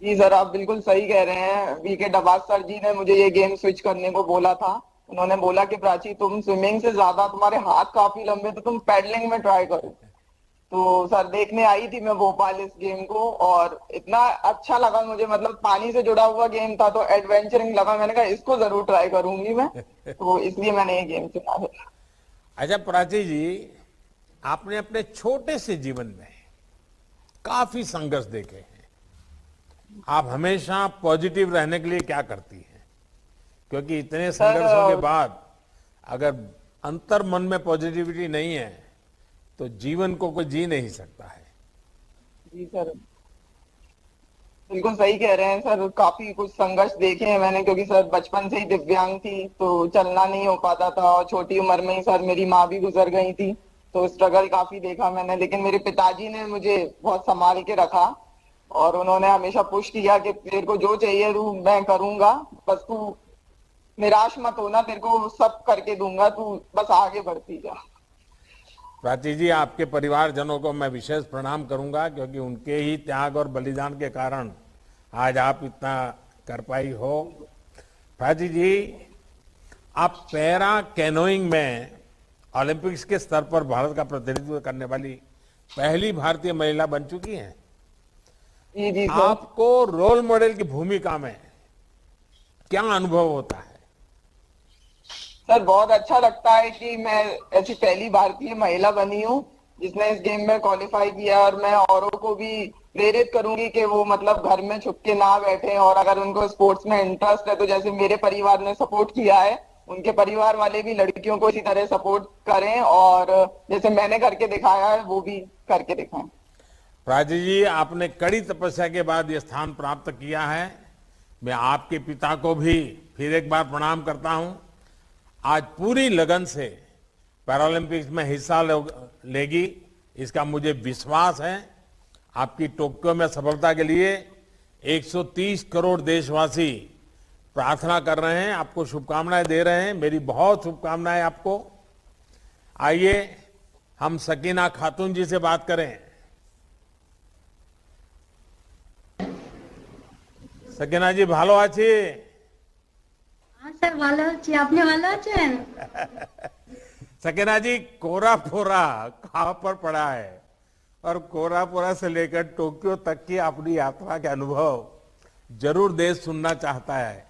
जी सर, आप बिल्कुल सही कह रहे हैं। वीके डबास सर जी ने मुझे ये गेम स्विच करने को बोला था। उन्होंने बोला कि प्राची, तुम स्विमिंग से ज्यादा तुम्हारे हाथ काफी लंबे, तो तुम पैडलिंग में ट्राई करो। तो सर देखने आई थी मैं भोपाल इस गेम को, और इतना अच्छा लगा मुझे, मतलब पानी से जुड़ा हुआ गेम था तो एडवेंचरिंग लगा। मैंने कहा इसको जरूर ट्राई करूंगी मैं, तो इसलिए मैंने ये गेम चुना है। अच्छा प्राची जी, आपने अपने छोटे से जीवन में काफी संघर्ष देखे हैं। आप हमेशा पॉजिटिव रहने के लिए क्या करती हैं? क्योंकि इतने संघर्षों के बाद अगर अंतर मन में पॉजिटिविटी नहीं है तो जीवन को कोई जी नहीं सकता है। जी सर, बिल्कुल सही कह रहे हैं सर। काफी कुछ संघर्ष देखे हैं मैंने, क्योंकि सर बचपन से ही दिव्यांग थी तो चलना नहीं हो पाता था, और छोटी उम्र में ही सर मेरी माँ भी गुजर गई थी, तो स्ट्रगल काफी देखा मैंने। लेकिन मेरे पिताजी ने मुझे बहुत संभाल के रखा और उन्होंने हमेशा पुश किया कि तेरे को जो चाहिए तू मैं करूंगा, बस तू निराश मत होना, तेरे को सब करके दूंगा, तू बस आगे बढ़ती जा। प्राची जी, आपके परिवारजनों को मैं विशेष प्रणाम करूंगा, क्योंकि उनके ही त्याग और बलिदान के कारण आज आप इतना कर पाई हो। प्राची जी, आप पैरा कैनोइंग में ओलंपिक्स के स्तर पर भारत का प्रतिनिधित्व करने वाली पहली भारतीय महिला बन चुकी हैं। जी आपको रोल मॉडल की भूमिका में क्या अनुभव होता है? सर बहुत अच्छा लगता है कि मैं ऐसी पहली भारतीय महिला बनी हूँ जिसने इस गेम में क्वालिफाई किया, और मैं औरों को भी प्रेरित करूंगी कि वो मतलब घर में छुप के ना बैठे, और अगर उनको स्पोर्ट्स में इंटरेस्ट है तो जैसे मेरे परिवार ने सपोर्ट किया है, उनके परिवार वाले भी लड़कियों को इसी तरह सपोर्ट करें, और जैसे मैंने करके दिखाया है वो भी करके दिखाएं। प्राची जी, आपने कड़ी तपस्या के बाद ये स्थान प्राप्त किया है। मैं आपके पिता को भी फिर एक बार प्रणाम करता हूं। आज पूरी लगन से पैरालंपिक्स में हिस्सा लेगी, इसका मुझे विश्वास है। आपकी टोक्यो में सफलता के लिए 130 करोड़ देशवासी प्रार्थना कर रहे हैं, आपको शुभकामनाएं दे रहे हैं। मेरी बहुत शुभकामनाएं आपको। आइए हम सकीना खातून जी से बात करें। सकीना जी, ভালো আছি? हाँ सर, ভালো আছি। আপনি ভালো আছেন? सकीना जी, कोरापुरा कहाँ पर पड़ा है, और कोरापुरा से लेकर टोक्यो तक की अपनी यात्रा के अनुभव जरूर देश सुनना चाहता है।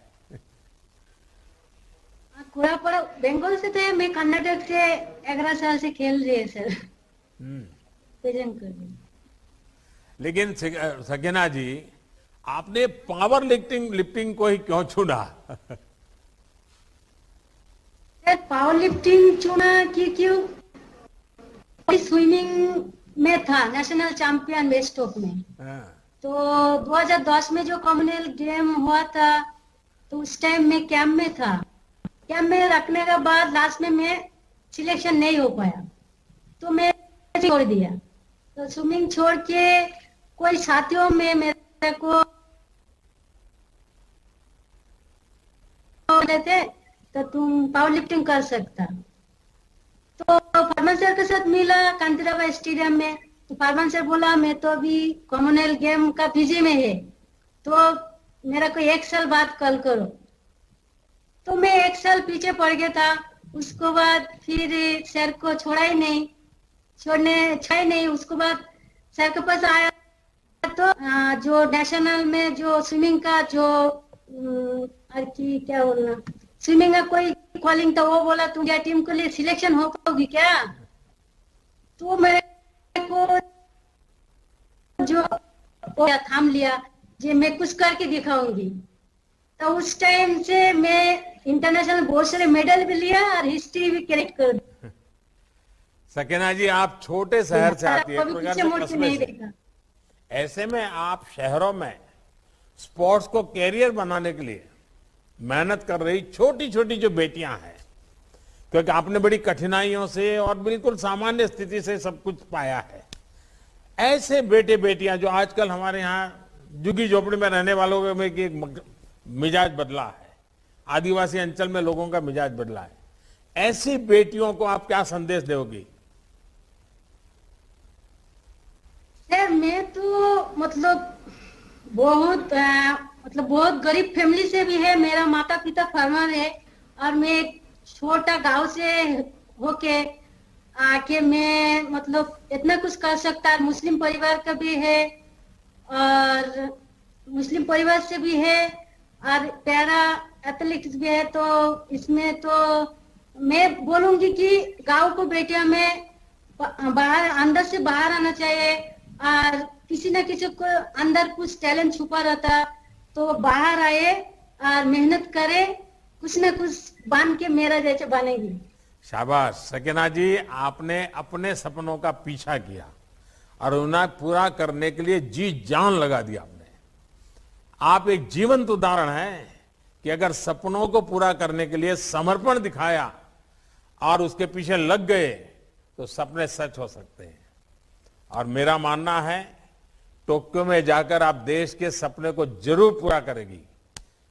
कोरापुरा बंगाल से थे, मैं कर्नाटक से 11 साल से खेल रही है सर। प्रेजेंट कर रही। लेकिन सकीना जी, आपने पावर लिफ्टिंग को ही क्यों चुना? सर पावर लिफ्टिंग चुना क्योंकि स्विमिंग में था नेशनल चैंपियन वेस्टोक में। तो 2010 में जो कॉमनवेल्थ गेम हुआ था तो उस टाइम में कैंप में था। कैंप में रखने के बाद लास्ट में मैं सिलेक्शन नहीं हो पाया तो मैं छोड़ दिया। तो स्विमिंग छोड़ के कोई साथियों में मेरे को थे तो तुम पावर लिफ्टिंग कर सकता, तो फरमान सर के साथ मिला कांतिराबाई स्टेडियम में। तो फरमान सर बोला मैं तो अभी कॉमनवेल्थ गेम का पीजी में है, तो मेरा को 1 साल बाद कॉल करो। तो मैं 1 साल पीछे पड़ गया था। उसको बाद फिर सर को छोड़ा ही नहीं। उसको बाद सर के पास आया तो जो नेशनल में जो स्विमिंग का जो क्या बोलना, स्विमिंग का कोई कॉलिंग था, वो बोला तुम इंडिया टीम के लिए सिलेक्शन हो पाओगी क्या? तो मेरे को जो थाम लिया जे मैं कुछ करके दिखाऊंगी। तो उस टाइम से मैं इंटरनेशनल बहुत सारे मेडल भी लिया और हिस्ट्री भी करेक्ट कर दी। सकीना जी, आप छोटे शहर से आती है, कभी पीछे मुड़ के नहीं देखा। ऐसे में आप शहरों में स्पोर्ट्स को कैरियर बनाने के लिए मेहनत कर रही छोटी छोटी जो बेटियां हैं, क्योंकि आपने बड़ी कठिनाइयों से और बिल्कुल सामान्य स्थिति से सब कुछ पाया है, ऐसे बेटे बेटियां जो आजकल हमारे यहाँ झुग्गी झोपड़ी में रहने वालों में एक मिजाज बदला है, आदिवासी अंचल में लोगों का मिजाज बदला है, ऐसी बेटियों को आप क्या संदेश दोगी? सर मैं तो बहुत गरीब फैमिली से भी है। मेरा माता पिता फार्मर है और मैं एक छोटा गांव से होके आके मैं इतना कुछ कर सकता है। मुस्लिम परिवार का भी है और मुस्लिम परिवार से भी है और पैरा एथलेटिक्स भी है। तो इसमें तो मैं बोलूंगी कि गांव को बेटियां में बाहर अंदर से बाहर आना चाहिए और किसी न किसी को अंदर कुछ टैलेंट छुपा रहता तो बाहर आए और मेहनत करे, कुछ न कुछ बन के मेरा जैसे बनेगी। शाबाश सकीना जी, आपने अपने सपनों का पीछा किया और उन्हें पूरा करने के लिए जी जान लगा दी आपने। आप एक जीवंत उदाहरण हैं कि अगर सपनों को पूरा करने के लिए समर्पण दिखाया और उसके पीछे लग गए तो सपने सच हो सकते हैं। और मेरा मानना है टोक्यो में जाकर आप देश के सपने को जरूर पूरा करेगी।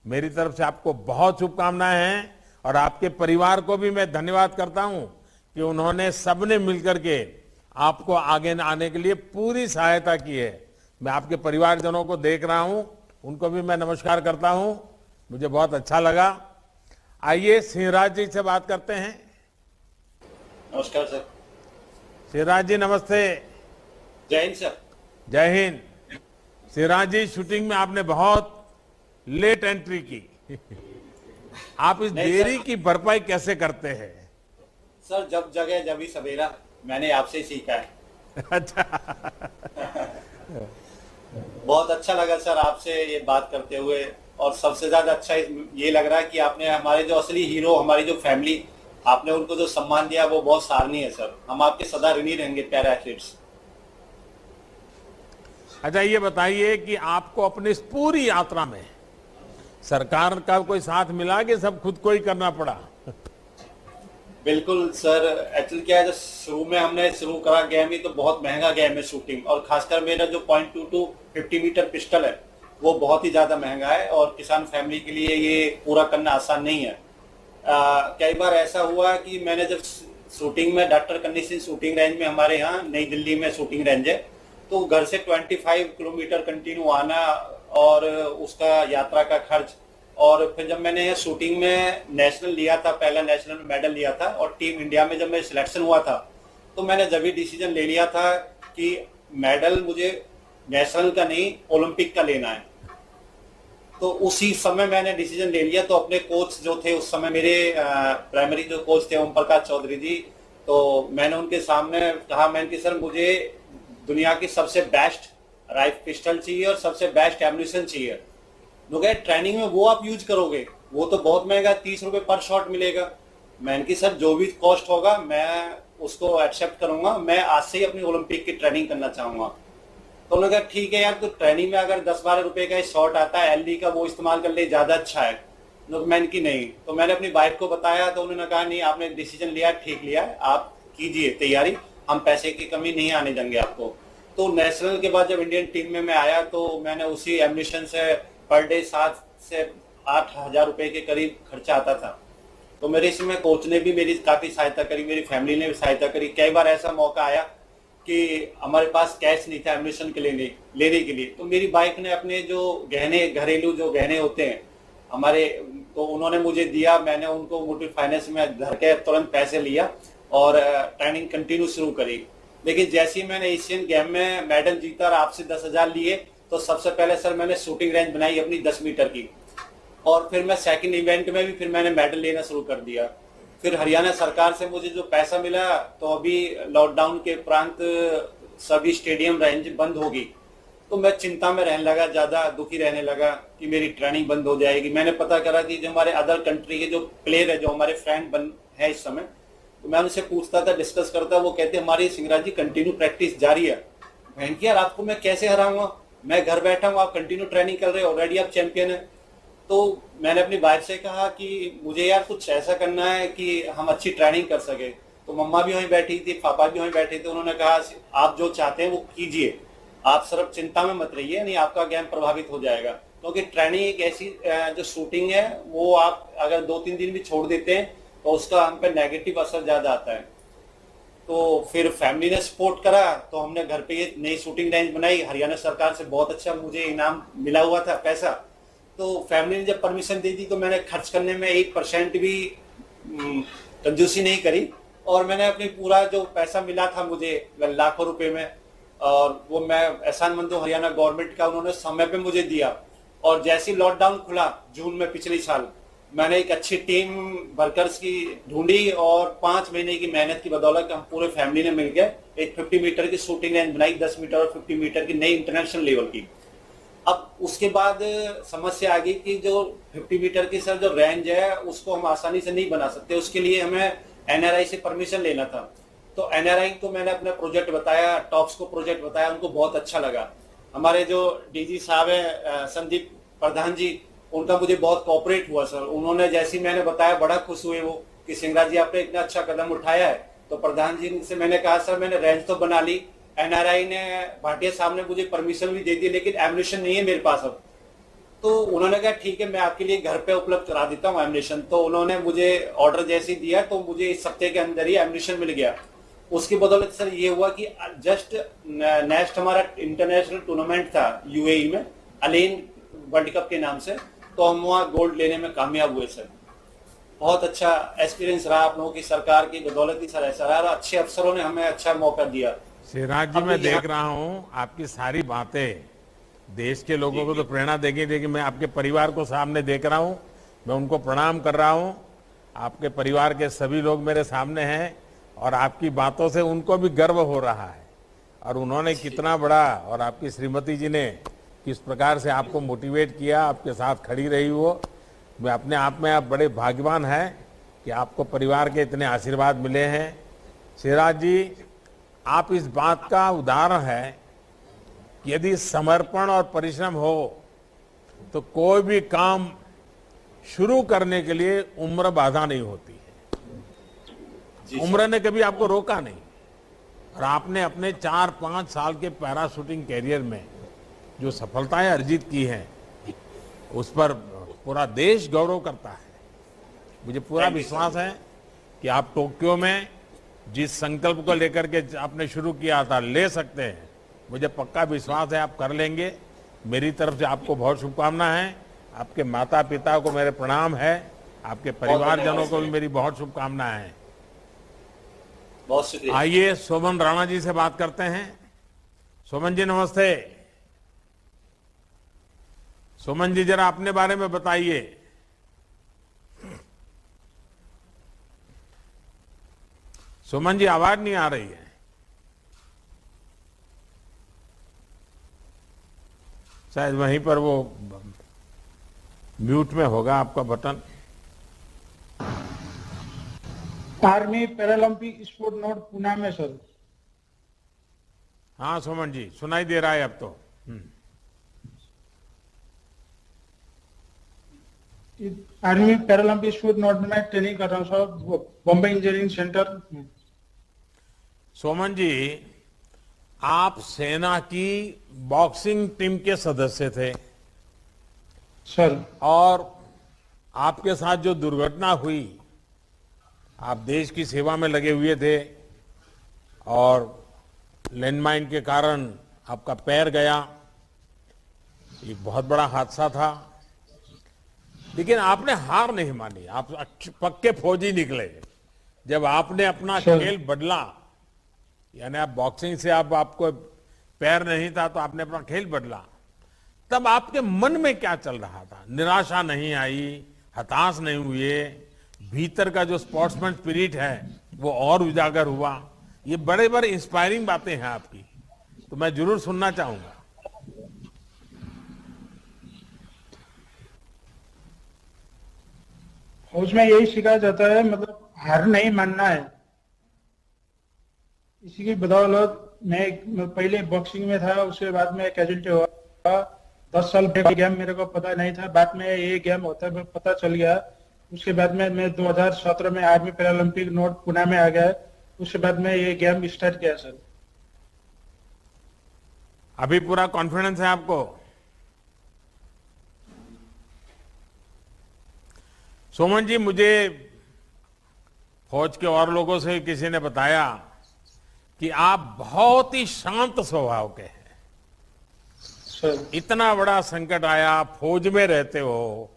मेरी तरफ से आपको बहुत शुभकामनाएं हैं और आपके परिवार को भी मैं धन्यवाद करता हूं कि उन्होंने सबने मिलकर के आपको आगे आने के लिए पूरी सहायता की है। मैं आपके परिवारजनों को देख रहा हूं, उनको भी मैं नमस्कार करता हूं, मुझे बहुत अच्छा लगा। आइए सिंहराज जी से बात करते हैं। नमस्कार सर। सिंहराज जी नमस्ते। जय हिंद सर। जय हिंद। सिंहराज जी, शूटिंग में आपने बहुत लेट एंट्री की आप इस देरी की भरपाई कैसे करते हैं? सर जब जगह जब ही सवेरा, मैंने आपसे ही सीखा है। अच्छा। बहुत अच्छा लगा सर आपसे ये बात करते हुए, और सबसे ज्यादा अच्छा ये लग रहा है कि आपने हमारे जो असली हीरो, हमारी जो फैमिली, आपने उनको जो सम्मान दिया वो बहुत सराहनीय है सर। हम आपके सदा ऋणी रहेंगे पैरा एथलीट्स। अच्छा ये बताइए कि आपको अपनी इस पूरी यात्रा में सरकार का कोई साथ मिला कि सब खुद को ही करना पड़ा? बिल्कुल सर, एक्चुअली क्या है, शुरू में हमने शुरू करा गेम ही तो बहुत महंगा गेम है शूटिंग, और खासकर मेरा जो .22 50 मीटर पिस्टल है वो बहुत ही ज्यादा महंगा है और किसान फैमिली के लिए ये पूरा करना आसान नहीं है। कई बार ऐसा हुआ कि मैंने जब शूटिंग में डॉक्टर कन्नी सिंह शूटिंग रेंज में, हमारे यहाँ नई दिल्ली में शूटिंग रेंज है, तो घर से 25 किलोमीटर कंटिन्यू आना और उसका यात्रा का खर्च, और फिर जब मैंने शूटिंग में नेशनल लिया था, पहला नेशनल मेडल लिया था, और टीम इंडिया में जब मैं सिलेक्शन हुआ था तो मैंने जब भी डिसीजन ले लिया था कि मेडल मुझे नेशनल का नहीं ओलंपिक का लेना है। तो उसी समय मैंने डिसीजन ले लिया। तो अपने कोच जो थे उस समय, मेरे प्राइमरी जो कोच थे ओम प्रकाश चौधरी जी, तो मैंने उनके सामने कहा, मैंने कि सर मुझे दुनिया की सबसे बेस्ट राइफल पिस्टल चाहिए और सबसे बेस्ट एम्यूनिशन चाहिए। लोग ट्रेनिंग में वो आप यूज करोगे, वो तो बहुत महंगा, 30 रुपए पर शॉट मिलेगा। मैंने कि सर जो भी कॉस्ट होगा मैं उसको एक्सेप्ट करूंगा, मैं आज से ही अपनी ओलंपिक की ट्रेनिंग करना चाहूंगा। तो उन्होंने कहा ठीक है यार, तो ट्रेनिंग में अगर 10-12 रुपए का शॉट आता है एलडी का, वो इस्तेमाल कर ले, ज्यादा अच्छा है। मैंने की नहीं, तो मैंने अपनी वाइफ को बताया, तो उन्होंने कहा नहीं आपने डिसीजन लिया, ठीक लिया, आप कीजिए तैयारी, हम पैसे की कमी नहीं आने देंगे आपको। तो नेशनल के बाद जब इंडियन टीम में मैं आया तो मैंने उसी एम्यूनिशन से पर डे 7 से 8 हजार रुपए के करीब खर्चा आता था। तो मेरे इसमें कोच ने भी मेरी काफी सहायता करी, मेरी फैमिली ने भी सहायता करी। कई बार ऐसा मौका आया कि हमारे पास कैश नहीं था एडमिशन के लेने के लिए। तो मेरी वाइफ ने अपने जो गहने, घरेलू जो गहने होते हैं हमारे, तो उन्होंने मुझे दिया। मैंने उनको मुथूट फाइनेंस में धर के तुरंत पैसे लिया और ट्रेनिंग कंटिन्यू शुरू करी। लेकिन जैसे ही मैंने एशियन गेम में मेडल जीता और आपसे 10,000 लिए, तो सबसे पहले सर मैंने शूटिंग रेंज बनाई अपनी 10 मीटर की, और फिर मैं सेकंड इवेंट में भी फिर मैंने मेडल लेना शुरू कर दिया। फिर हरियाणा सरकार से मुझे जो पैसा मिला, तो अभी लॉकडाउन के उपरांत सभी स्टेडियम रेंज बंद होगी, तो मैं चिंता में रहने लगा, ज्यादा दुखी रहने लगा कि मेरी ट्रेनिंग बंद हो जाएगी। मैंने पता करा कि जो हमारे अदर कंट्री के जो प्लेयर है, जो हमारे फ्रेंड है इस समय, तो मैं उनसे पूछता था, डिस्कस करता, वो कहते हमारी सिंगराज जी कंटिन्यू प्रैक्टिस जारी है। बहन की यार आपको मैं कैसे हराऊंगा, मैं घर बैठा हूँ, आप कंटिन्यू ट्रेनिंग कर रहे हो, ऑलरेडी आप चैंपियन है। तो मैंने अपनी वाइफ से कहा कि मुझे यार कुछ ऐसा करना है कि हम अच्छी ट्रेनिंग कर सके। तो मम्मा भी वहीं बैठी थी, पापा भी वहीं बैठे थे। उन्होंने कहा आप जो चाहते हैं वो कीजिए, आप सिर्फ चिंता में मत रहिए, नहीं आपका गेम प्रभावित हो जाएगा। क्योंकि ट्रेनिंग एक ऐसी जो शूटिंग है, वो आप अगर 2-3 दिन भी छोड़ देते हैं तो उसका हम पे नेगेटिव असर ज्यादा आता है। तो फिर फैमिली ने सपोर्ट करा, तो हमने घर पे ये नई शूटिंग रेंज बनाई। हरियाणा सरकार से बहुत अच्छा मुझे इनाम मिला हुआ था, पैसा। तो फैमिली ने जब परमिशन दे दी, तो मैंने खर्च करने में 1% भी कंजूसी नहीं करी, और मैंने अपनी पूरा जो पैसा मिला था मुझे लाखों रुपए में, और वो मैं एहसानमंद हूं हरियाणा गवर्नमेंट का, उन्होंने समय पे मुझे दिया। और जैसे ही लॉकडाउन खुला जून में पिछले साल, मैंने एक अच्छी टीम वर्कर्स की ढूंढी, और 5 महीने की मेहनत की बदौलत हम पूरे फैमिली ने मिलकर एक 50 मीटर की शूटिंग रेंज बनाई, 10 मीटर और 50 मीटर की नई इंटरनेशनल लेवल की। अब उसके बाद समस्या आ गई कि जो 50 मीटर की सर जो रेंज है, उसको हम आसानी से नहीं बना सकते, उसके लिए हमें NRI से परमिशन लेना था। तो NRI को मैंने अपना प्रोजेक्ट बताया, टॉप्स को प्रोजेक्ट बताया, उनको बहुत अच्छा लगा। हमारे जो DG साहब है संदीप प्रधान जी, उनका मुझे बहुत कोऑपरेट हुआ सर। उन्होंने जैसे मैंने बताया, बड़ा खुश हुए वो कि सिंगराज जी आपने इतना अच्छा कदम उठाया है। तो प्रधान जी से मैंने कहा सर मैंने रेंज तो बना ली, NRI ने, भाटिया साहब ने मुझे परमिशन भी दे दी, लेकिन एम्युनिशन नहीं है मेरे पास अब। तो उन्होंने कहा ठीक है मैं आपके लिए घर पे उपलब्ध करा देता हूँ एम्युनिशन। तो उन्होंने मुझे ऑर्डर जैसे ही दिया, तो मुझे इस हफ्ते के अंदर ही एम्युनिशन मिल गया। उसकी बदौलत सर ये हुआ कि जस्ट नेक्स्ट हमारा इंटरनेशनल टूर्नामेंट था UAE में, अलेन वर्ल्ड कप के नाम से, तो हम वहाँ गोल्ड लेने में कामयाब हुए सर। बहुत अच्छा एक्सपीरियंस रहा, आप लोगों की सरकार की बदौलत ही सर ऐसा रहा, अच्छे अफसरों ने हमें अच्छा मौका दिया। सिराज जी, मैं देख रहा हूँ आपकी सारी बातें देश के लोगों को तो प्रेरणा देगी, लेकिन मैं आपके परिवार को सामने देख रहा हूँ, मैं उनको प्रणाम कर रहा हूँ। आपके परिवार के सभी लोग मेरे सामने हैं, और आपकी बातों से उनको भी गर्व हो रहा है, और उन्होंने कितना बड़ा, और आपकी श्रीमती जी ने किस प्रकार से आपको मोटिवेट किया, आपके साथ खड़ी रही वो। मैं अपने आप में आप बड़े भाग्यवान हैं कि आपको परिवार के इतने आशीर्वाद मिले हैं। सिराज जी, आप इस बात का उदाहरण है कि यदि समर्पण और परिश्रम हो तो कोई भी काम शुरू करने के लिए उम्र बाधा नहीं होती है। उम्र ने कभी आपको रोका नहीं, और आपने अपने 4-5 साल के पैरा शूटिंग कैरियर में जो सफलताएं अर्जित की हैं, उस पर पूरा देश गौरव करता है। मुझे पूरा विश्वास है कि आप टोक्यो में जिस संकल्प को लेकर के आपने शुरू किया था, ले सकते हैं। मुझे पक्का विश्वास है आप कर लेंगे। मेरी तरफ से आपको बहुत शुभकामनाएं हैं। आपके माता पिता को मेरे प्रणाम है, आपके परिवारजनों को भी मेरी बहुत शुभकामनाएं हैं। बहुत शुक्रिया। आइए सोमन राणा जी से बात करते हैं। सोमन जी नमस्ते। सोमन जी जरा अपने बारे में बताइए। सोमन जी आवाज नहीं आ रही है। शायद वहीं पर वो म्यूट में होगा आपका button. Army paralympic sport note Pune में सर। हाँ सोमन जी सुनाई दे रहा है अब तो। आर्मी पैरालंपिक स्पोर्ट नोट में ट्रेनिंग कर रहा हूँ sir, Bombay engineering centre. Soman ji, आप सेना की बॉक्सिंग टीम के सदस्य थे सर, और आपके साथ जो दुर्घटना हुई, आप देश की सेवा में लगे हुए थे, और लैंडमाइन के कारण आपका पैर गया, एक बहुत बड़ा हादसा था, लेकिन आपने हार नहीं मानी। आप पक्के फौजी निकले। जब आपने अपना खेल बदला, यानी आप बॉक्सिंग से आपको पैर नहीं था तो आपने अपना खेल बदला, तब आपके मन में क्या चल रहा था? निराशा नहीं आई, हताश नहीं हुए, भीतर का जो स्पोर्ट्समैन स्पिरिट है वो और उजागर हुआ। ये बड़े बड़े इंस्पायरिंग बातें हैं आपकी, तो मैं जरूर सुनना चाहूंगा। उसमें यही सिखाया जाता है, मतलब हार नहीं मानना है। इसी की बदौलत मैं पहले बॉक्सिंग में था, उसके बाद में कैजुअलिटी हुआ। 10 साल गेम मेरे को पता नहीं था, बाद में ये गेम होता है पता चल गया। उसके बाद में मैं 2017 में आर्मी पैरालंपिक नोट पुणे में आ गया। उसके बाद में ये गेम स्टार्ट किया सर। अभी पूरा कॉन्फिडेंस है आपको? सोमन जी, मुझे फौज के और लोगों से किसी ने बताया कि आप बहुत ही शांत स्वभाव के हैं। इतना बड़ा संकट आया, फौज में रहते हो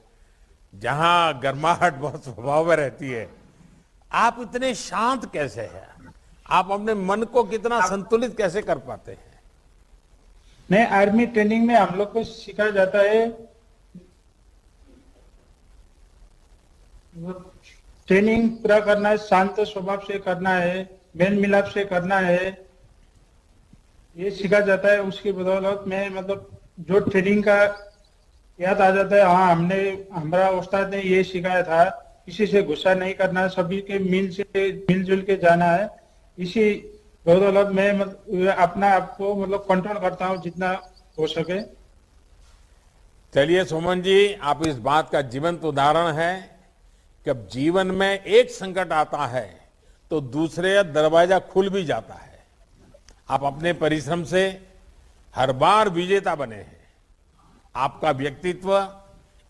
जहां गर्माहट बहुत स्वभाव में रहती है, आप इतने शांत कैसे हैं? आप अपने मन को कितना संतुलित कैसे कर पाते हैं? नहीं, आर्मी ट्रेनिंग में हम लोग को सिखाया जाता है, ट्रेनिंग पूरा करना है, शांत स्वभाव से करना है, मेल मिलाप से करना है, ये सिखा जाता है। उसकी बदौलत में मतलब जो ट्रेनिंग का याद आ जाता है, हाँ हमारा उस्ताद ने ये सिखाया था, किसी से गुस्सा नहीं करना है, सभी के मिलजुल के जाना है। इसी बदौलत मैं अपना आप को मतलब कंट्रोल करता हूँ जितना हो सके। चलिए सोमन जी, आप इस बात का जीवंत उदाहरण है कि अब जीवन में एक संकट आता है तो दूसरे दरवाजा खुल भी जाता है। आप अपने परिश्रम से हर बार विजेता बने हैं। आपका व्यक्तित्व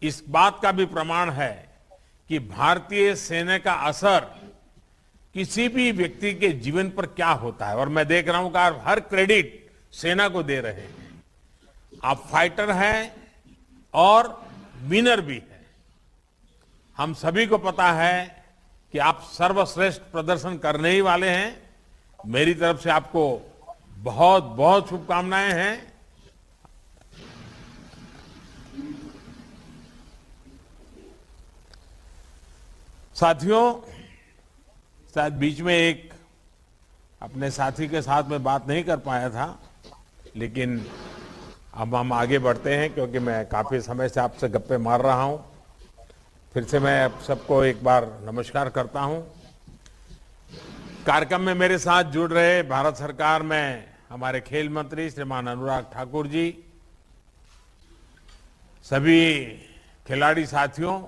इस बात का भी प्रमाण है कि भारतीय सेना का असर किसी भी व्यक्ति के जीवन पर क्या होता है। और मैं देख रहा हूं कि आप हर क्रेडिट सेना को दे रहे हैं। आप फाइटर हैं और विनर भी हैं। हम सभी को पता है कि आप सर्वश्रेष्ठ प्रदर्शन करने ही वाले हैं। मेरी तरफ से आपको बहुत बहुत शुभकामनाएं हैं। साथियों, शायद बीच में एक अपने साथी के साथ में बात नहीं कर पाया था, लेकिन अब हम आगे बढ़ते हैं क्योंकि मैं काफी समय से आपसे गप्पे मार रहा हूं। फिर से मैं आप सबको एक बार नमस्कार करता हूं। कार्यक्रम में मेरे साथ जुड़ रहे भारत सरकार में हमारे खेल मंत्री श्रीमान अनुराग ठाकुर जी, सभी खिलाड़ी साथियों,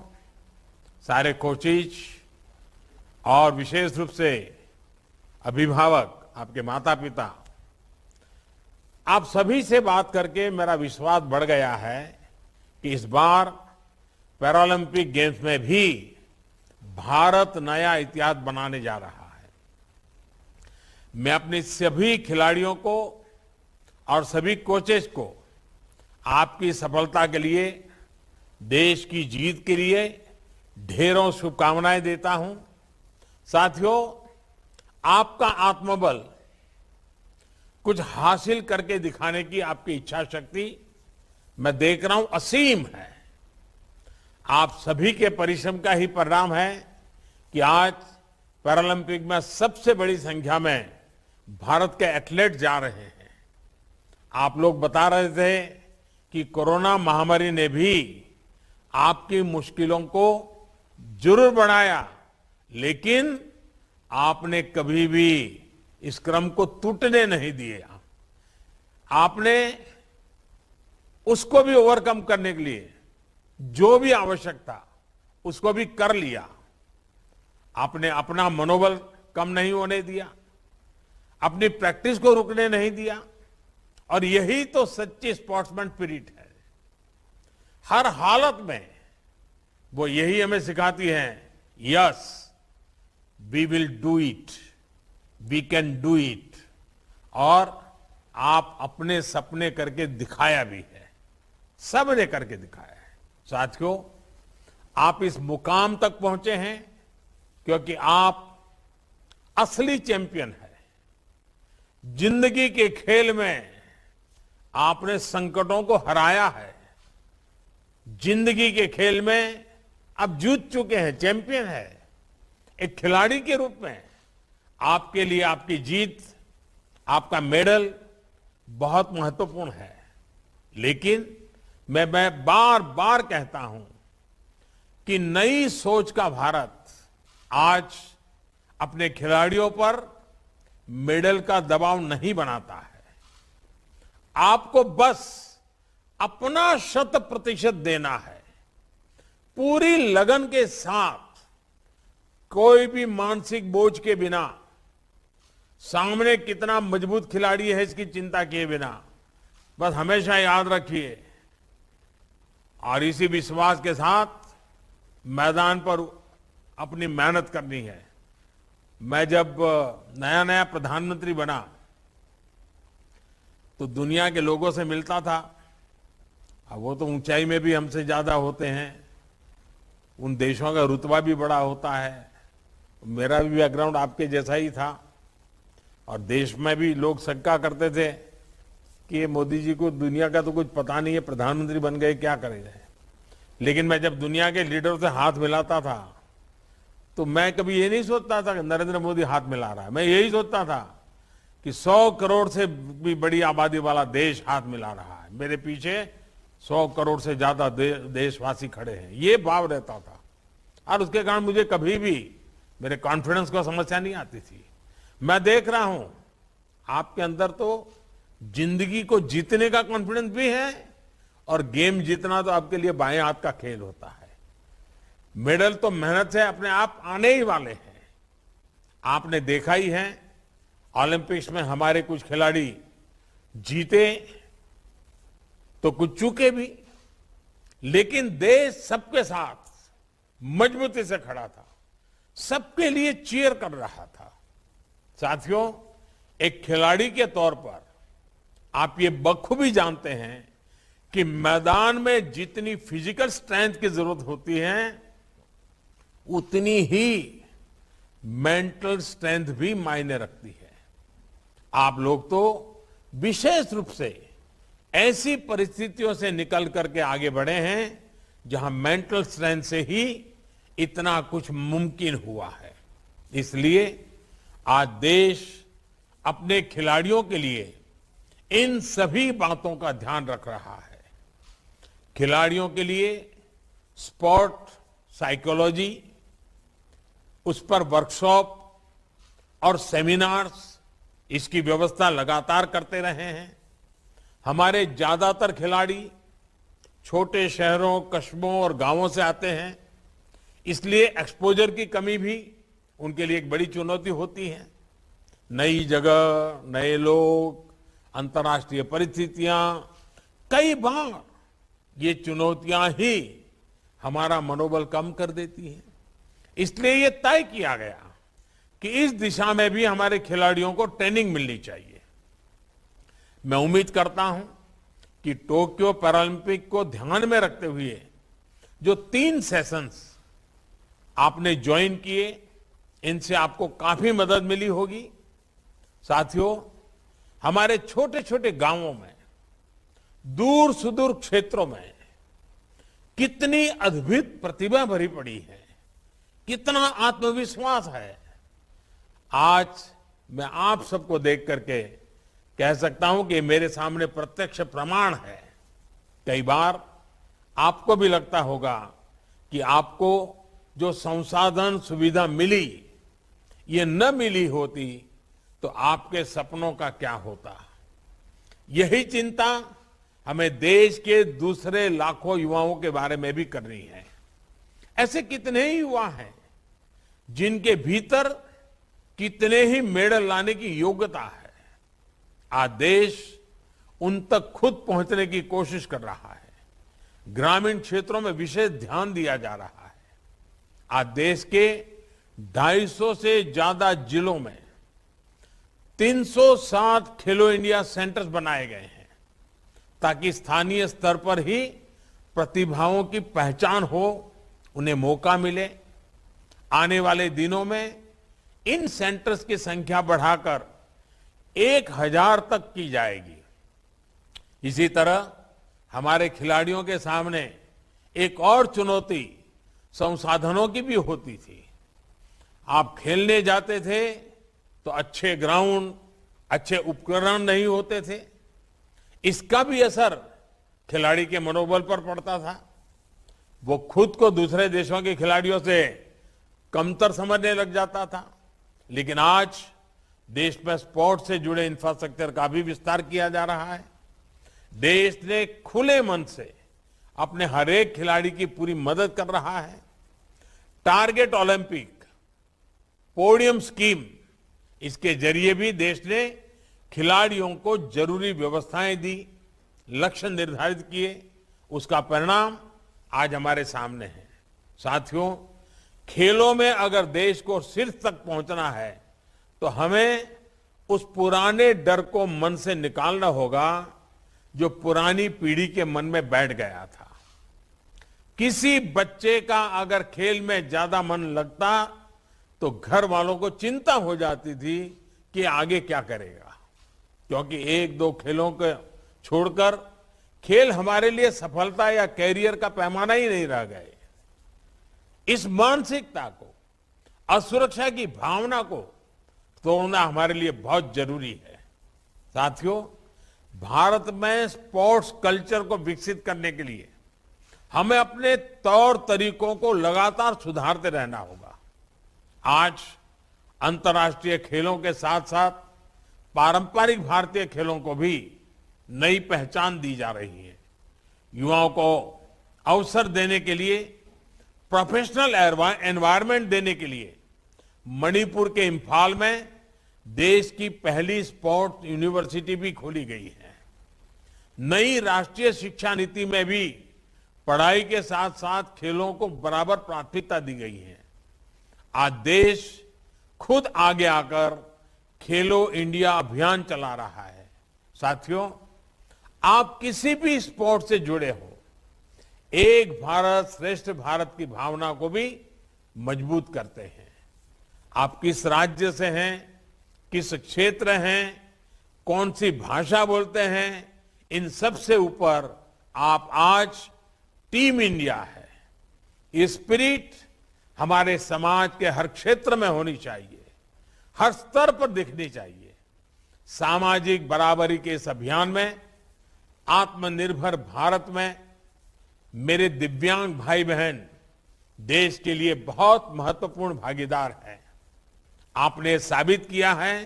सारे कोचेज और विशेष रूप से अभिभावक, आपके माता पिता, आप सभी से बात करके मेरा विश्वास बढ़ गया है कि इस बार पैरालंपिक गेम्स में भी भारत नया इतिहास बनाने जा रहा है। मैं अपने सभी खिलाड़ियों को और सभी कोचेस को आपकी सफलता के लिए, देश की जीत के लिए ढेरों शुभकामनाएं देता हूं। साथियों, आपका आत्मबल, कुछ हासिल करके दिखाने की आपकी इच्छा शक्ति मैं देख रहा हूं असीम है। आप सभी के परिश्रम का ही परिणाम है कि आज पैरालंपिक में सबसे बड़ी संख्या में भारत के एथलीट जा रहे हैं। आप लोग बता रहे थे कि कोरोना महामारी ने भी आपकी मुश्किलों को जरूर बढ़ाया, लेकिन आपने कभी भी इस क्रम को टूटने नहीं दिया। आपने उसको भी ओवरकम करने के लिए जो भी आवश्यक था उसको भी कर लिया। आपने अपना मनोबल कम नहीं होने दिया, अपनी प्रैक्टिस को रुकने नहीं दिया, और यही तो सच्ची स्पोर्ट्समैन स्पिरिट है। हर हालत में वो यही हमें सिखाती हैं, yes we will do it, we can do it, और आप अपने सपने करके दिखाया भी है, सबने करके दिखाया है। साथियों, आप इस मुकाम तक पहुंचे हैं क्योंकि आप असली चैंपियन है। जिंदगी के खेल में आपने संकटों को हराया है। जिंदगी के खेल में आप जीत चुके हैं, चैंपियन है। एक खिलाड़ी के रूप में आपके लिए आपकी जीत, आपका मेडल बहुत महत्वपूर्ण है। लेकिन मैं बार बार कहता हूं कि नई सोच का भारत आज अपने खिलाड़ियों पर मेडल का दबाव नहीं बनाता है। आपको बस अपना 100% देना है, पूरी लगन के साथ, कोई भी मानसिक बोझ के बिना, सामने कितना मजबूत खिलाड़ी है इसकी चिंता किए बिना। बस हमेशा याद रखिए और इसी विश्वास के साथ मैदान पर अपनी मेहनत करनी है। मैं जब नया नया प्रधानमंत्री बना तो दुनिया के लोगों से मिलता था। अब वो तो ऊंचाई में भी हमसे ज्यादा होते हैं, उन देशों का रुतबा भी बड़ा होता है। मेरा भी बैकग्राउंड आपके जैसा ही था और देश में भी लोग शंका करते थे कि ये मोदी जी को दुनिया का तो कुछ पता नहीं है, प्रधानमंत्री बन गए, क्या करेंगे। लेकिन मैं जब दुनिया के लीडर से हाथ मिलाता था तो मैं कभी ये नहीं सोचता था कि नरेंद्र मोदी हाथ मिला रहा है। मैं यही सोचता था कि 100 करोड़ से भी बड़ी आबादी वाला देश हाथ मिला रहा है, मेरे पीछे 100 करोड़ से ज्यादा देशवासी खड़े हैं, ये भाव रहता था। और उसके कारण मुझे कभी भी मेरे कॉन्फिडेंस को समस्या नहीं आती थी। मैं देख रहा हूं आपके अंदर तो जिंदगी को जीतने का कॉन्फिडेंस भी है और गेम जीतना तो आपके लिए बाएं हाथ का खेल होता है। मेडल तो मेहनत से अपने आप आने ही वाले हैं। आपने देखा ही है ओलंपिक्स में हमारे कुछ खिलाड़ी जीते तो कुछ चूके भी, लेकिन देश सबके साथ मजबूती से खड़ा था, सबके लिए चीयर कर रहा था। साथियों, एक खिलाड़ी के तौर पर आप ये बखूबी जानते हैं कि मैदान में जितनी फिजिकल स्ट्रेंथ की जरूरत होती है उतनी ही मेंटल स्ट्रेंथ भी मायने रखती है। आप लोग तो विशेष रूप से ऐसी परिस्थितियों से निकल करके आगे बढ़े हैं जहां मेंटल स्ट्रेंथ से ही इतना कुछ मुमकिन हुआ है। इसलिए आज देश अपने खिलाड़ियों के लिए इन सभी बातों का ध्यान रख रहा है। खिलाड़ियों के लिए स्पोर्ट साइकोलॉजी, उस पर वर्कशॉप और सेमिनार्स, इसकी व्यवस्था लगातार करते रहे हैं। हमारे ज्यादातर खिलाड़ी छोटे शहरों, कस्बों और गांवों से आते हैं, इसलिए एक्सपोजर की कमी भी उनके लिए एक बड़ी चुनौती होती है। नई जगह, नए लोग, अंतर्राष्ट्रीय परिस्थितियां, कई बार ये चुनौतियां ही हमारा मनोबल कम कर देती हैं। इसलिए ये तय किया गया कि इस दिशा में भी हमारे खिलाड़ियों को ट्रेनिंग मिलनी चाहिए। मैं उम्मीद करता हूं कि टोक्यो पैरालंपिक को ध्यान में रखते हुए जो 3 सेशंस आपने ज्वाइन किए, इनसे आपको काफी मदद मिली होगी। साथियों, हमारे छोटे छोटे गांवों में, दूर सुदूर क्षेत्रों में कितनी अद्भुत प्रतिभा भरी पड़ी है, कितना आत्मविश्वास है। आज मैं आप सबको देख करके कह सकता हूं कि मेरे सामने प्रत्यक्ष प्रमाण है। कई बार आपको भी लगता होगा कि आपको जो संसाधन सुविधा मिली, ये न मिली होती तो आपके सपनों का क्या होता। यही चिंता हमें देश के दूसरे लाखों युवाओं के बारे में भी करनी है। ऐसे कितने ही युवा हैं जिनके भीतर कितने ही मेडल लाने की योग्यता है। आज देश उन तक खुद पहुंचने की कोशिश कर रहा है। ग्रामीण क्षेत्रों में विशेष ध्यान दिया जा रहा है। आज देश के 250 से ज्यादा जिलों में 307 खेलो इंडिया सेंटर्स बनाए गए हैं ताकि स्थानीय स्तर पर ही प्रतिभाओं की पहचान हो, उन्हें मौका मिले। आने वाले दिनों में इन सेंटर्स की संख्या बढ़ाकर 1000 तक की जाएगी। इसी तरह हमारे खिलाड़ियों के सामने एक और चुनौती संसाधनों की भी होती थी। आप खेलने जाते थे तो अच्छे ग्राउंड, अच्छे उपकरण नहीं होते थे। इसका भी असर खिलाड़ी के मनोबल पर पड़ता था। वो खुद को दूसरे देशों के खिलाड़ियों से कमतर समझने लग जाता था। लेकिन आज देश में स्पोर्ट्स से जुड़े इंफ्रास्ट्रक्चर का भी विस्तार किया जा रहा है। देश ने खुले मन से अपने हर एक खिलाड़ी की पूरी मदद कर रहा है। टारगेट ओलंपिक, पोडियम स्कीम, इसके जरिए भी देश ने खिलाड़ियों को जरूरी व्यवस्थाएं दी, लक्ष्य निर्धारित किए। उसका परिणाम आज हमारे सामने है। साथियों, खेलों में अगर देश को शीर्ष तक पहुंचना है तो हमें उस पुराने डर को मन से निकालना होगा जो पुरानी पीढ़ी के मन में बैठ गया था। किसी बच्चे का अगर खेल में ज्यादा मन लगता तो घर वालों को चिंता हो जाती थी कि आगे क्या करेगा, क्योंकि 1-2 खेलों को छोड़कर खेल हमारे लिए सफलता या कैरियर का पैमाना ही नहीं रह गए। इस मानसिकता को, असुरक्षा की भावना को तोड़ना हमारे लिए बहुत जरूरी है। साथियों, भारत में स्पोर्ट्स कल्चर को विकसित करने के लिए हमें अपने तौर तरीकों को लगातार सुधारते रहना होगा। आज अंतर्राष्ट्रीय खेलों के साथ साथ पारंपरिक भारतीय खेलों को भी नई पहचान दी जा रही है। युवाओं को अवसर देने के लिए, प्रोफेशनल एनवायरनमेंट देने के लिए मणिपुर के इंफाल में देश की पहली स्पोर्ट्स यूनिवर्सिटी भी खोली गई है। नई राष्ट्रीय शिक्षा नीति में भी पढ़ाई के साथ साथ खेलों को बराबर प्राथमिकता दी गई है। आज देश खुद आगे आकर खेलो इंडिया अभियान चला रहा है। साथियों, आप किसी भी स्पोर्ट से जुड़े हो, एक भारत श्रेष्ठ भारत की भावना को भी मजबूत करते हैं। आप किस राज्य से हैं, किस क्षेत्र हैं, कौन सी भाषा बोलते हैं, इन सब से ऊपर आप आज टीम इंडिया है। ये स्पिरिट हमारे समाज के हर क्षेत्र में होनी चाहिए, हर स्तर पर दिखनी चाहिए। सामाजिक बराबरी के इस अभियान में आत्मनिर्भर भारत में मेरे दिव्यांग भाई बहन देश के लिए बहुत महत्वपूर्ण भागीदार हैं। आपने साबित किया है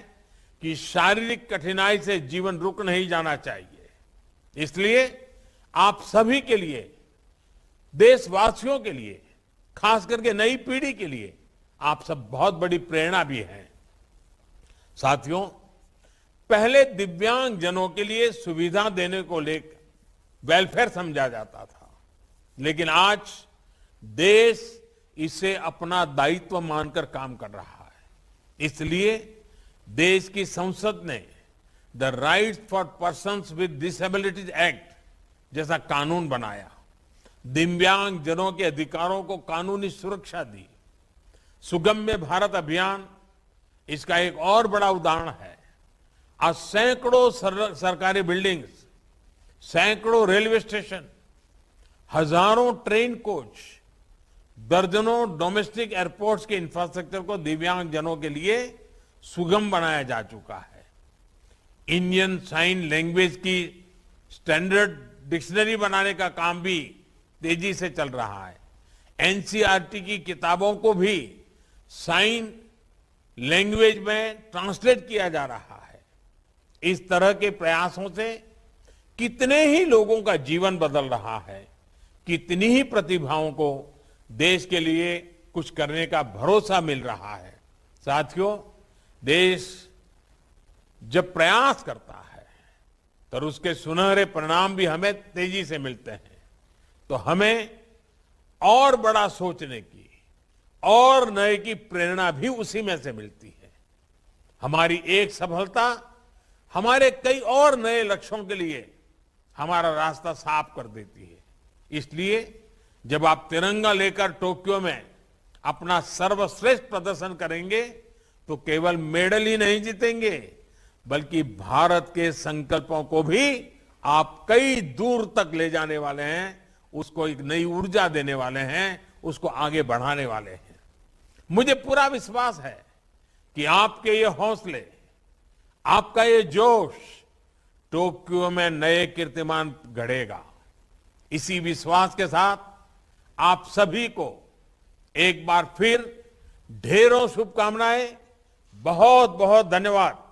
कि शारीरिक कठिनाई से जीवन रुक नहीं जाना चाहिए। इसलिए आप सभी के लिए, देशवासियों के लिए, खास करके नई पीढ़ी के लिए आप सब बहुत बड़ी प्रेरणा भी हैं। साथियों, पहले दिव्यांग जनों के लिए सुविधा देने को लेकर वेलफेयर समझा जाता था, लेकिन आज देश इसे अपना दायित्व मानकर काम कर रहा है। इसलिए देश की संसद ने the rights for persons with disabilities act जैसा कानून बनाया, दिव्यांग जनों के अधिकारों को कानूनी सुरक्षा दी। सुगम्य भारत अभियान इसका एक और बड़ा उदाहरण है। आज सैकड़ों सरकारी बिल्डिंग्स, सैकड़ों रेलवे स्टेशन, हजारों ट्रेन कोच, दर्जनों डोमेस्टिक एयरपोर्ट्स के इंफ्रास्ट्रक्चर को दिव्यांग जनों के लिए सुगम बनाया जा चुका है। इंडियन साइन लैंग्वेज की स्टैंडर्ड डिक्शनरी बनाने का काम भी तेजी से चल रहा है। एनसीईआरटी की किताबों को भी साइन लैंग्वेज में ट्रांसलेट किया जा रहा है। इस तरह के प्रयासों से कितने ही लोगों का जीवन बदल रहा है, कितनी ही प्रतिभाओं को देश के लिए कुछ करने का भरोसा मिल रहा है। साथियों, देश जब प्रयास करता है तो उसके सुनहरे परिणाम भी हमें तेजी से मिलते हैं। तो हमें और बड़ा सोचने की और नए की प्रेरणा भी उसी में से मिलती है। हमारी एक सफलता हमारे कई और नए लक्ष्यों के लिए हमारा रास्ता साफ कर देती है। इसलिए जब आप तिरंगा लेकर टोक्यो में अपना सर्वश्रेष्ठ प्रदर्शन करेंगे तो केवल मेडल ही नहीं जीतेंगे, बल्कि भारत के संकल्पों को भी आप कई दूर तक ले जाने वाले हैं, उसको एक नई ऊर्जा देने वाले हैं, उसको आगे बढ़ाने वाले हैं। मुझे पूरा विश्वास है कि आपके ये हौसले, आपका ये जोश टोक्यो में नए कीर्तिमान गढ़ेगा। इसी विश्वास के साथ आप सभी को एक बार फिर ढेरों शुभकामनाएं, बहुत बहुत धन्यवाद।